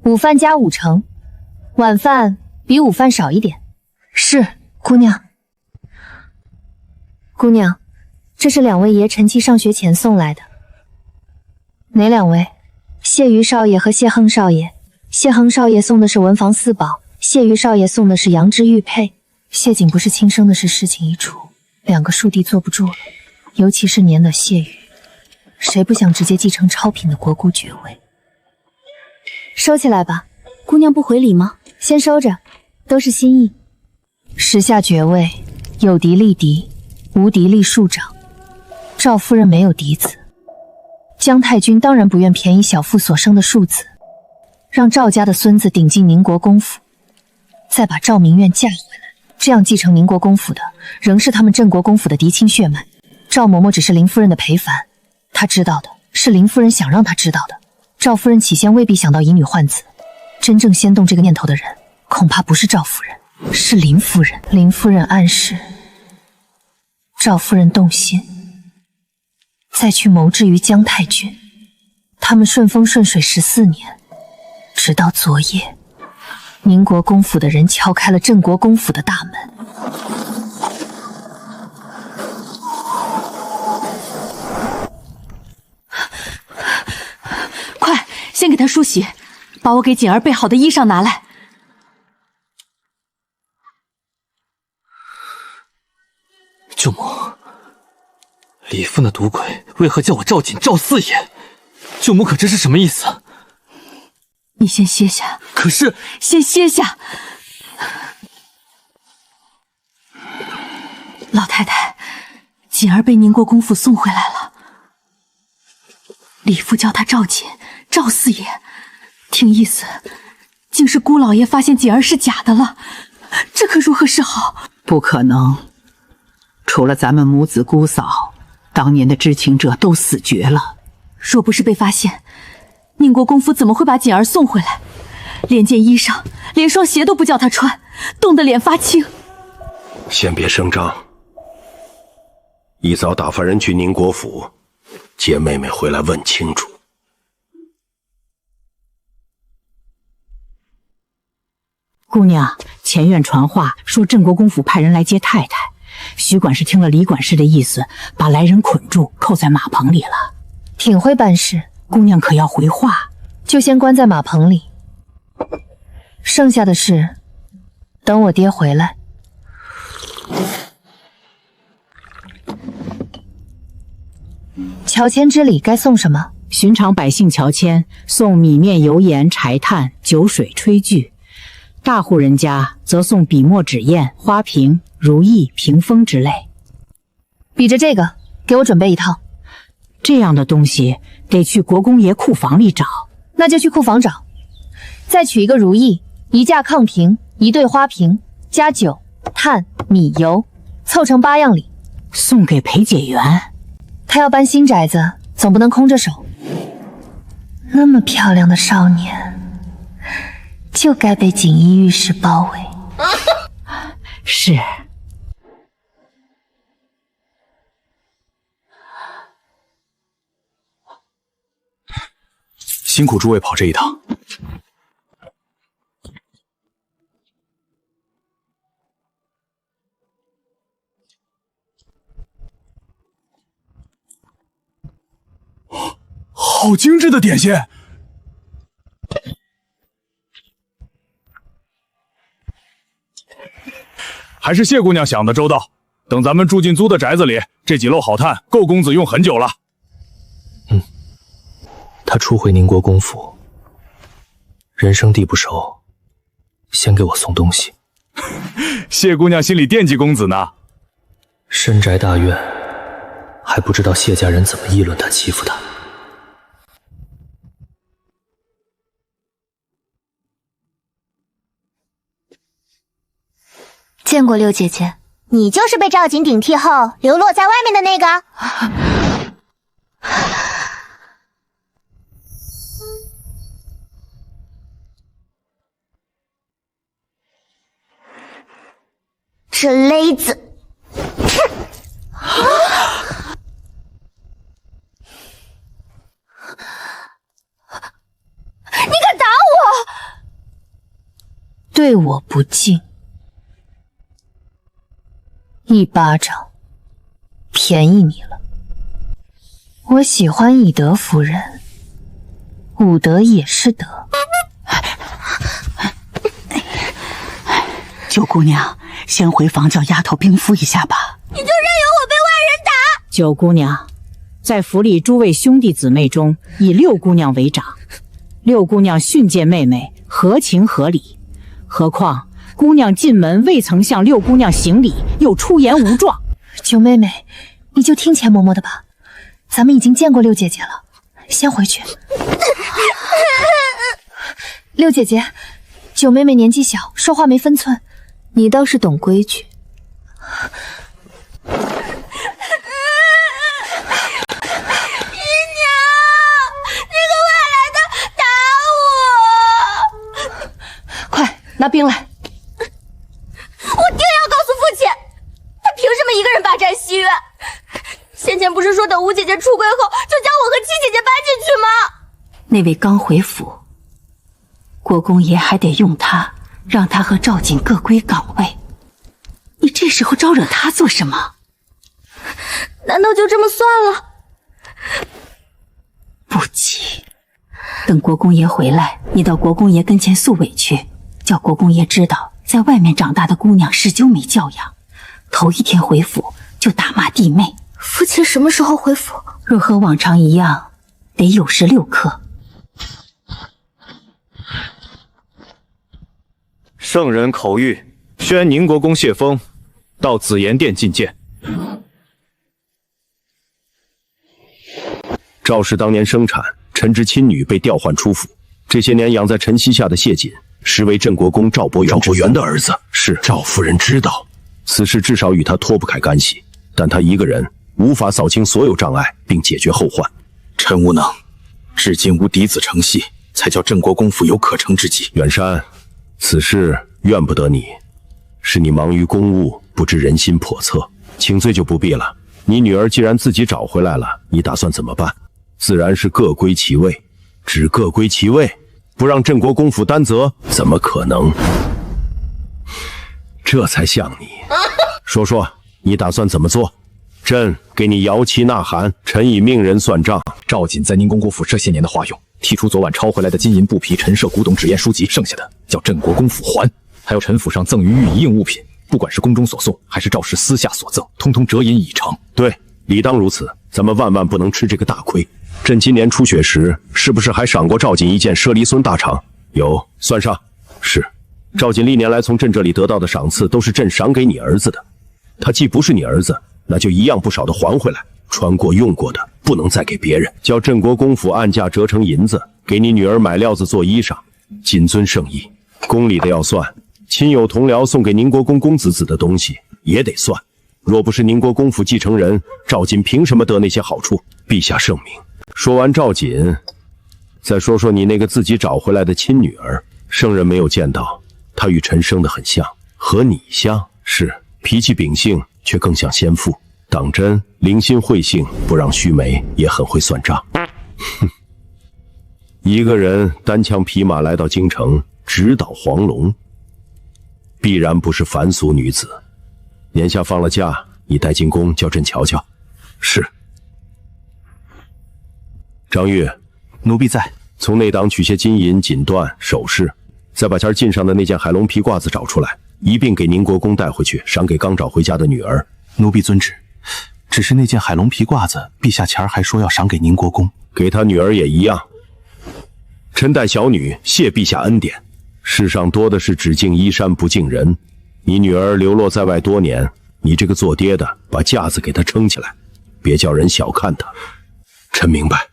午饭加5成，晚饭比午饭少一点。是，姑娘。姑娘，这是2位爷晨期上学前送来的。哪2位？谢于少爷和谢亨少爷。谢亨少爷送的是文房4宝，谢于少爷送的是羊脂玉佩。谢景不是亲生的事，事情一出，2个庶弟坐不住了，尤其是年了谢于，谁不想直接继承超品的国姑爵位？收起来吧。姑娘不回礼吗？先收着，都是心意。时下爵位，有嫡立嫡，无嫡立庶长。赵夫人没有嫡子，姜太君当然不愿便宜小妇所生的庶子，让赵家的孙子顶进宁国公府，再把赵明苑嫁回来，这样继承宁国公府的仍是他们镇国公府的嫡亲血脉。赵嬷嬷只是林夫人的陪凡，她知道的是林夫人想让她知道的。赵夫人起先未必想到以女换子，真正先动这个念头的人恐怕不是赵夫人，是林夫人。林夫人暗示赵夫人动心，再去谋之于姜太君。他们顺风顺水14年，直到昨夜，宁国公府的人敲开了镇国公府的大门。快，先给她梳洗，把我给锦儿备好的衣裳拿来。舅母，李父那赌鬼为何叫我赵锦赵四爷？舅母可这是什么意思？你先歇下。可是，先歇下。老太太，锦儿被宁国公府送回来了。李父叫他赵锦，赵四爷，听意思，竟是姑老爷发现锦儿是假的了，这可如何是好？不可能，除了咱们母子姑嫂，当年的知情者都死绝了。若不是被发现，宁国公府怎么会把锦儿送回来？连件衣裳，连双鞋都不叫她穿，冻得脸发青。先别声张，一早打发人去宁国府，接妹妹回来问清楚。姑娘，前院传话说镇国公府派人来接太太，徐管事听了李管事的意思，把来人捆住，扣在马棚里了。挺会办事，姑娘可要回话？就先关在马棚里，剩下的事等我爹回来。乔迁之礼该送什么？寻常百姓乔迁送米面油盐柴炭酒水炊具，大户人家则送笔墨纸砚花瓶如意屏风之类。比着这个，给我准备一套。这样的东西得去国公爷库房里找。那就去库房找，再取一个如意，一架炕瓶，一对花瓶，加酒、炭、米、油，凑成8样礼，送给裴解元。他要搬新宅子，总不能空着手。那么漂亮的少年，就该被锦衣玉食包围。是。辛苦诸位跑这一趟。好精致的点心！还是谢姑娘想的周到。等咱们住进租的宅子里，这几篓好炭够公子用很久了。他初回宁国公府，人生地不熟，先给我送东西。谢姑娘心里惦记公子呢。深宅大院，还不知道谢家人怎么议论他欺负他。见过六姐姐，你就是被赵锦顶替后流落在外面的那个。这勒子，你敢打我？对我不敬，一巴掌便宜你了。我喜欢以德服人，武德也是德。九姑娘，先回房叫丫头冰敷一下吧。你就任由我被外人打？九姑娘，在府里诸位兄弟姊妹中，以六姑娘为长。六姑娘训诫妹妹，合情合理。何况姑娘进门未曾向六姑娘行礼，又出言无状。九妹妹，你就听钱嬷嬷的吧。咱们已经见过六姐姐了，先回去。六姐姐，九妹妹年纪小，说话没分寸，你倒是懂规矩。拿冰来！我定要告诉父亲，他凭什么一个人霸占西院？先前不是说等吴姐姐出柜后，就将我和七姐姐搬进去吗？那位刚回府，国公爷还得用他让他和赵锦各归岗位。你这时候招惹他做什么？难道就这么算了？不急，等国公爷回来，你到国公爷跟前诉委屈，叫国公爷知道，在外面长大的姑娘是究没教养，头一天回府就打骂弟妹。父亲什么时候回府？若和往常一样，得酉时6刻。圣人口谕，宣宁国公谢峰到紫妍殿觐见。赵氏当年生产，臣之亲女被调换出府，这些年养在晨曦下的谢瑾，实为镇国公赵伯元的儿子。是赵夫人知道此事，至少与他脱不开干系，但他一个人无法扫清所有障碍，并解决后患。臣无能，至今无嫡子承系，才叫镇国公府有可乘之机。远山，此事怨不得你，是你忙于公务，不知人心叵测，请罪就不必了。你女儿既然自己找回来了，你打算怎么办？自然是各归其位，只各归其位，不让镇国公府担责，怎么可能？这才像你。说说你打算怎么做？朕给你摇旗呐喊，臣已命人算账。赵瑾在宁公国府这些年的花用，剔除昨晚抄回来的金银布匹、陈设古董纸砚书籍，剩下的叫镇国公府还。还有陈府上赠予御一应物品，不管是宫中所送，还是赵氏私下所赠，通通折银已成。对，理当如此，咱们万万不能吃这个大亏。朕今年出血时，是不是还赏过赵瑾一件舍离孙大氅？有，算上。是，赵瑾历年来从朕这里得到的赏赐，都是朕赏给你儿子的。他既不是你儿子，那就一样不少的还回来。穿过用过的，不能再给别人。叫镇国公府按价折成银子，给你女儿买料子做衣裳，谨遵圣意。宫里的要算，亲友同僚送给宁国公公子子的东西也得算。若不是宁国公府继承人，赵瑾凭什么得那些好处？陛下圣明。说完赵瑾，再说说你那个自己找回来的亲女儿。圣人没有见到，她与臣生得很像，和你像，是脾气秉性，却更像先父。党真，灵心慧性，不让须眉，也很会算账。哼，一个人单枪匹马来到京城，直捣黄龙，必然不是凡俗女子。年下放了假，你带进宫，叫朕瞧瞧。是。张玉，奴婢在。从内档取些金银、锦缎、首饰，再把前进上的那件海龙皮褂子找出来，一并给宁国公带回去，赏给刚找回家的女儿。奴婢遵旨。只是那件海龙皮褂子，陛下前儿还说要赏给宁国公，给他女儿也一样。臣待小女谢陛下恩典。世上多的是只敬衣衫不敬人。你女儿流落在外多年，你这个做爹的把架子给她撑起来，别叫人小看她。臣明白。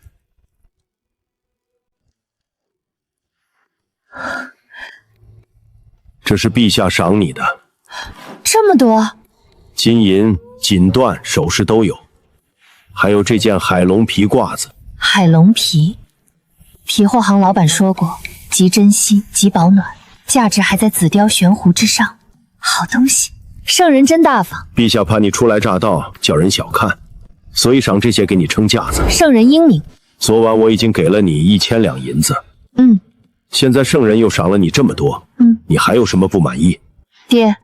这是陛下赏你的，这么多，金银、锦缎、首饰都有，还有这件海龙皮褂子。海龙皮，皮货行老板说过，极珍稀，极保暖，价值还在紫貂悬壶之上。好东西，圣人真大方。陛下怕你初来乍到，叫人小看，所以赏这些给你撑架子。圣人英明。昨晚我已经给了你1000两银子。现在圣人又赏了你这么多，你还有什么不满意？爹，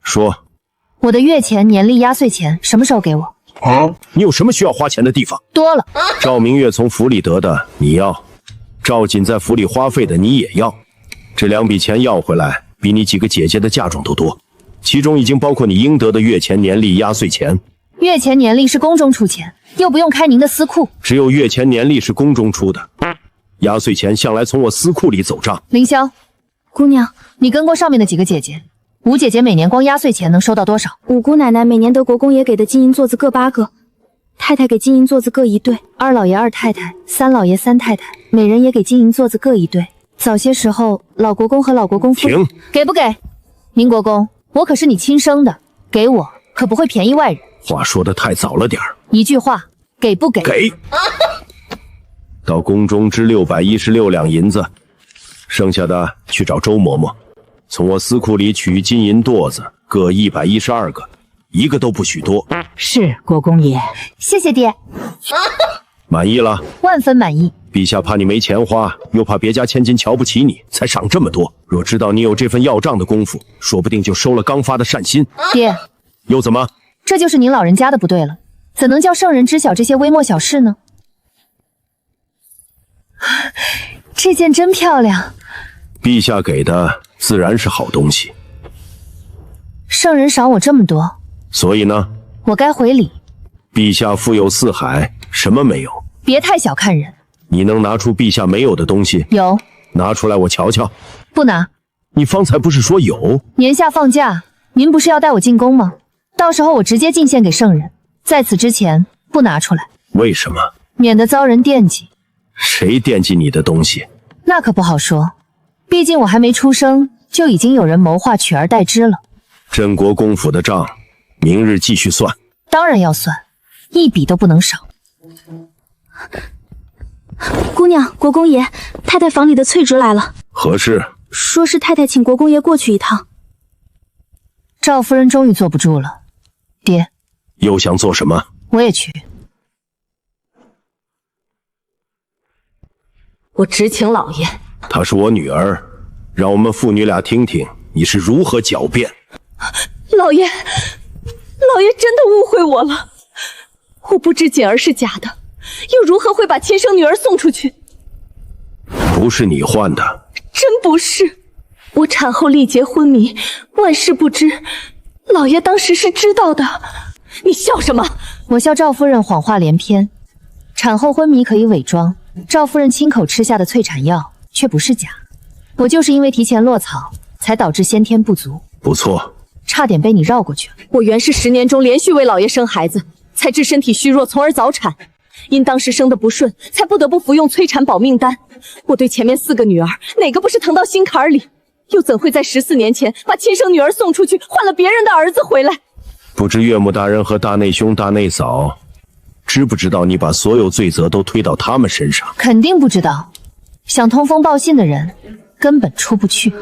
说。我的月钱、年历、压岁钱什么时候给我？你有什么需要花钱的地方？多了。赵明月从府里得的你要，赵瑾在府里花费的你也要。这2笔钱要回来，比你几个姐姐的嫁妆都多，其中已经包括你应得的月钱、年历、压岁钱。月钱、年历是宫中出钱，又不用开您的私库。只有月钱、年历是宫中出的，压岁钱向来从我私库里走账。凌霄，姑娘，你跟过上面的几个姐姐。五姐姐每年光压岁钱能收到多少？五姑奶奶每年得国公爷给的金银座子各8个，太太给金银座子各1对，二老爷、二太太、三老爷、三太太每人也给金银座子各1对。早些时候，老国公和老国公夫人给不给？宁国公，我可是你亲生的，给我可不会便宜外人。话说的太早了点儿。一句话，给不给？给。到宫中支616两银子，剩下的去找周嬷嬷。从我私库里取金银垛子，各112个，一个都不许多。是国公爷。谢谢爹。满意了？万分满意。陛下怕你没钱花，又怕别家千金瞧不起你，才赏这么多。若知道你有这份要账的功夫，说不定就收了刚发的善心。爹，又怎么？这就是您老人家的不对了，怎能叫圣人知晓这些微末小事呢？这件真漂亮，陛下给的自然是好东西。圣人赏我这么多，所以呢？我该回礼。陛下富有四海，什么没有？别太小看人。你能拿出陛下没有的东西？有。拿出来我瞧瞧。不拿。你方才不是说有？年下放假，您不是要带我进宫吗？到时候我直接进献给圣人，在此之前不拿出来。为什么？免得遭人惦记。谁惦记你的东西？那可不好说，毕竟我还没出生，就已经有人谋划取而代之了。镇国公府的账，明日继续算。当然要算，一笔都不能少。姑娘，国公爷，太太房里的翠侄来了。何事？说是太太请国公爷过去一趟。赵夫人终于坐不住了，爹，又想做什么？我也去。我直请老爷。她是我女儿，让我们父女俩听听你是如何狡辩。老爷，老爷真的误会我了，我不知锦儿是假的，又如何会把亲生女儿送出去？不是你换的。真不是，我产后力竭昏迷，万事不知，老爷当时是知道的。你笑什么？我笑赵夫人谎话连篇，产后昏迷可以伪装，赵夫人亲口吃下的催产药却不是假。我就是因为提前落草，才导致先天不足。不错，差点被你绕过去了。我原是10年中连续为老爷生孩子，才致身体虚弱，从而早产。因当时生得不顺，才不得不服用催产保命丹。我对前面4个女儿，哪个不是疼到心坎里？又怎会在14年前把亲生女儿送出去，换了别人的儿子回来？不知岳母大人和大内兄、大内嫂知不知道你把所有罪责都推到他们身上？肯定不知道。想通风报信的人根本出不去。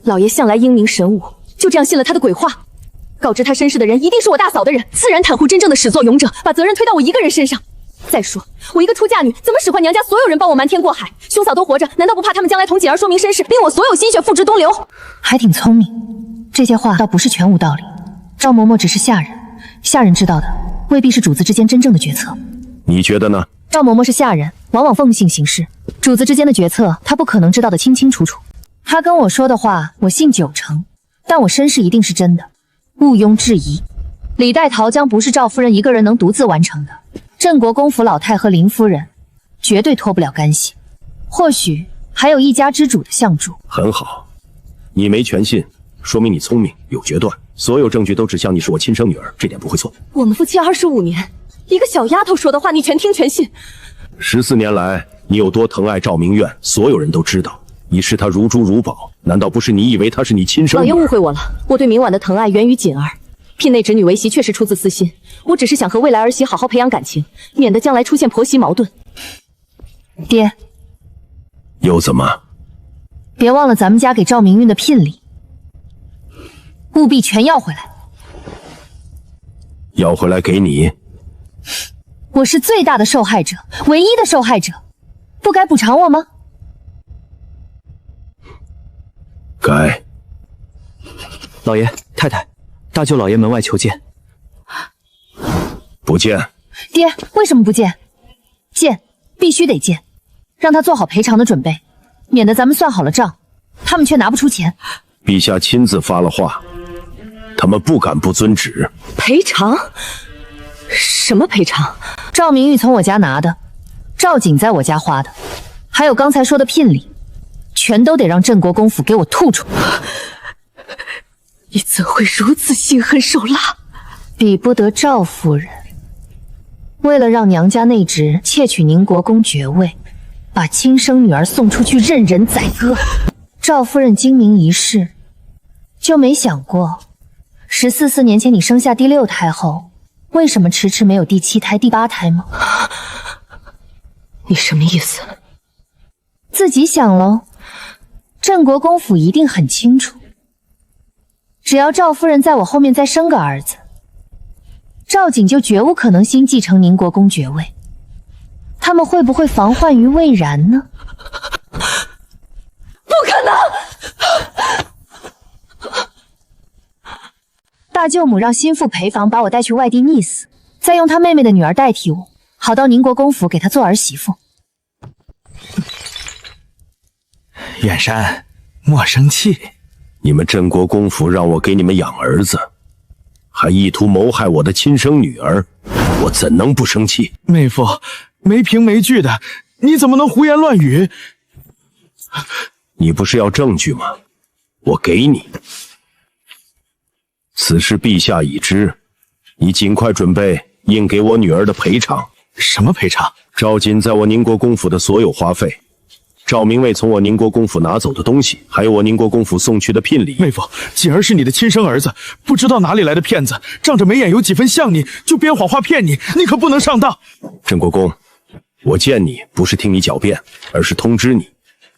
老爷向来英明神武，就这样信了他的鬼话。告知他身世的人一定是我大嫂的人，自然袒护真正的始作俑者，把责任推到我一个人身上。再说，我一个出嫁女，怎么使唤娘家所有人帮我瞒天过海？兄嫂都活着，难道不怕他们将来同锦儿说明身世，令我所有心血付之东流？还挺聪明，这些话倒不是全无道理。赵嬷嬷只是下人，下人知道的未必是主子之间真正的决策。你觉得呢？赵嬷嬷是下人，往往奉性行事，主子之间的决策，她不可能知道的清清楚楚。她跟我说的话，我信90%，但我身世一定是真的，毋庸置疑。李代桃将不是赵夫人一个人能独自完成的。镇国公府老太和林夫人绝对脱不了干系，或许还有一家之主的相助。很好，你没全信，说明你聪明有决断，所有证据都指向你是我亲生女儿，这点不会错。我们夫妻25年，一个小丫头说的话你全听全信。14年来你有多疼爱赵明苑，所有人都知道，你视她如珠如宝，难道不是你以为她是你亲生女儿？老爷误会我了，我对明婉的疼爱源于锦儿。聘内侄女为媳确实出自私心，我只是想和未来儿媳好好培养感情，免得将来出现婆媳矛盾。爹，又怎么？别忘了咱们家给赵明韵的聘礼，务必全要回来。要回来给你？我是最大的受害者，唯一的受害者，不该补偿我吗？该。老爷、太太，大舅老爷门外求见。不见。爹，为什么不见？见，必须得见，让他做好赔偿的准备，免得咱们算好了账，他们却拿不出钱。陛下亲自发了话，他们不敢不遵旨。赔偿？什么赔偿？赵明玉从我家拿的，赵景在我家花的，还有刚才说的聘礼，全都得让镇国公府给我吐出。你怎会如此心狠手辣？比不得赵夫人。为了让娘家内侄窃取宁国公爵位，把亲生女儿送出去任人宰割。赵夫人精明一世，就没想过14年前你生下第6胎后，为什么迟迟没有第7胎、第8胎吗？你什么意思？自己想喽。镇国公府一定很清楚，只要赵夫人在我后面再生个儿子，赵景就绝无可能新继承宁国公爵位。他他们会不会防患于未然呢？不可能！大舅母让心腹陪房把我带去外地溺死，再用他妹妹的女儿代替我，好到宁国公府给他做儿媳妇。远山，莫生气。你们镇国公府让我给你们养儿子，还意图谋害我的亲生女儿，我怎能不生气？妹夫，没凭没据的，你怎么能胡言乱语？你不是要证据吗？我给你。此事陛下已知，你尽快准备应给我女儿的赔偿。什么赔偿？赵锦在我宁国公府的所有花费，赵明卫从我宁国公府拿走的东西，还有我宁国公府送去的聘礼。妹夫，锦儿是你的亲生儿子，不知道哪里来的骗子，仗着眉眼有几分像你，就编谎话骗你，你可不能上当。镇国公，我见你不是听你狡辩，而是通知你，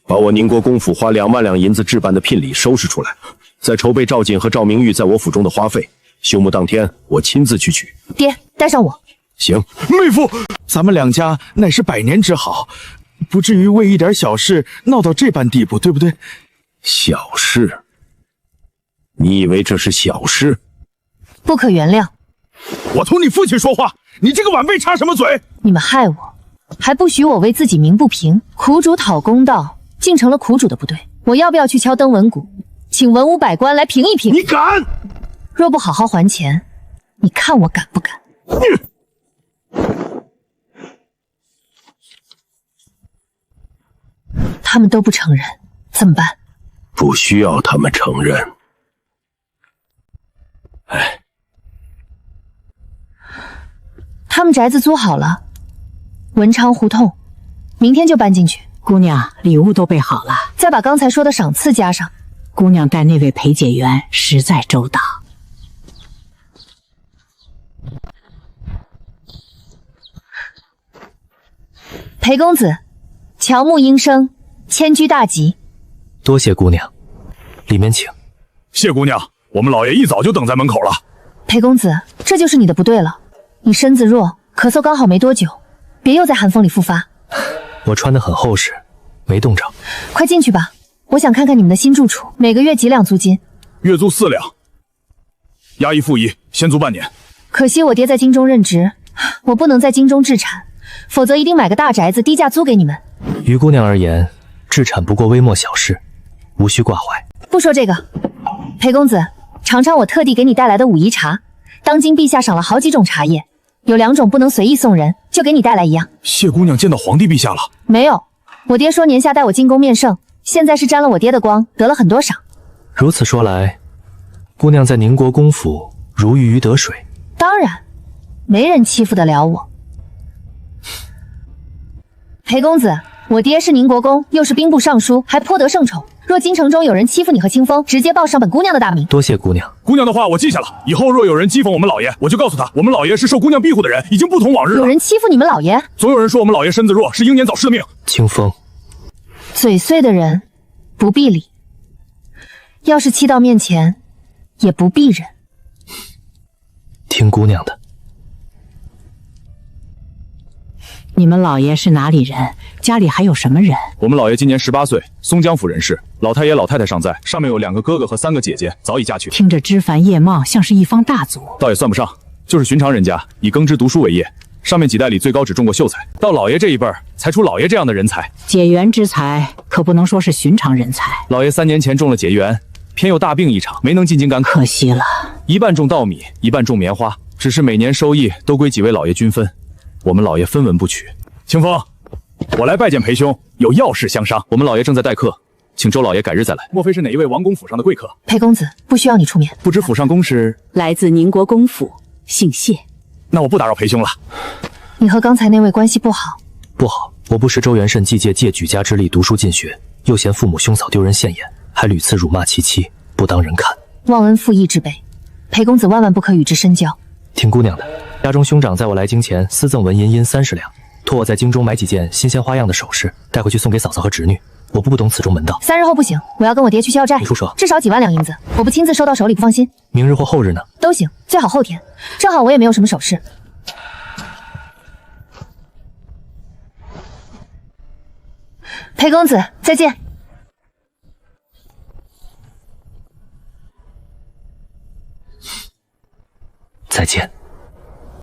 把我宁国公府花2万两银子置办的聘礼收拾出来，再筹备赵锦和赵明玉在我府中的花费。休沐当天，我亲自去取。爹，带上我。行。妹夫，咱们两家乃是百年之好，不至于为一点小事闹到这般地步，对不对？小事？你以为这是小事？不可原谅。我同你父亲说话，你这个晚辈插什么嘴？你们害我，还不许我为自己鸣不平。苦主讨公道，竟成了苦主的不对。我要不要去敲登文鼓，请文武百官来评一评？你敢？若不好好还钱，你看我敢不敢？他们都不承认，怎么办？不需要他们承认。他们宅子租好了，文昌胡同，明天就搬进去。姑娘，礼物都备好了，再把刚才说的赏赐加上。姑娘待那位裴解元实在周到。裴公子，乔木应声，迁居大吉。多谢姑娘，里面请。谢姑娘，我们老爷一早就等在门口了。裴公子，这就是你的不对了。你身子弱，咳嗽刚好没多久，别又在寒风里复发。我穿得很厚实，没冻着。快进去吧，我想看看你们的新住处。每个月几两租金？月租4两，押一付一，先租半年。可惜我爹在京中任职，我不能在京中置产，否则一定买个大宅子低价租给你们。于姑娘而言，置产不过微末小事，无需挂怀。不说这个，裴公子，尝尝我特地给你带来的武夷茶。当今陛下赏了好几种茶叶，有2种不能随意送人，就给你带来一样。谢姑娘见到皇帝陛下了？没有，我爹说年下带我进宫面圣，现在是沾了我爹的光，得了很多赏。如此说来，姑娘在宁国公府如鱼得水。当然，没人欺负得了我。裴公子，我爹是宁国公，又是兵部尚书，还颇得圣宠。若京城中有人欺负你和清风，直接报上本姑娘的大名。多谢姑娘。姑娘的话我记下了，以后若有人讥讽我们老爷，我就告诉他，我们老爷是受姑娘庇护的人，已经不同往日了。有人欺负你们老爷？总有人说我们老爷身子弱，是英年早逝的命。清风，嘴碎的人不必理，要是气到面前，也不必忍。听姑娘的。你们老爷是哪里人？家里还有什么人？我们老爷今年18岁，松江府人士，老太爷老太太尚在，上面有2个哥哥和3个姐姐，早已嫁去。听着枝繁叶茂，像是一方大族。倒也算不上，就是寻常人家，以耕织读书为业。上面几代里最高只中过秀才，到老爷这一辈儿才出老爷这样的人才。解元之才可不能说是寻常人才。老爷3年前中了解元，偏又大病一场，没能进京赶考，可惜了。一半种稻米，一半种棉花，只是每年收益都归几位老爷均分，我们老爷分文不取。清风，我来拜见裴兄，有要事相商。我们老爷正在待客，请周老爷改日再来。莫非是哪一位王公府上的贵客？裴公子，不需要你出面。不知府上公是来自宁国公府，姓谢。那我不打扰裴兄了。你和刚才那位关系不好？不好，我不识周元慎既借举家之力读书进学，又嫌父母兄嫂丢人现眼，还屡次辱骂其妻，不当人看。忘恩负义之辈，裴公子万万不可与之深交。听姑娘的，家中兄长在我来京前私赠纹银30两，托我在京中买几件新鲜花样的首饰，带回去送给嫂嫂和侄女。我不懂此中门道。3日后不行，我要跟我爹去要债。你说说，至少几万两银子，我不亲自收到手里不放心。明日或后日呢？都行，最好后天，正好我也没有什么首饰。裴公子，再见。再见。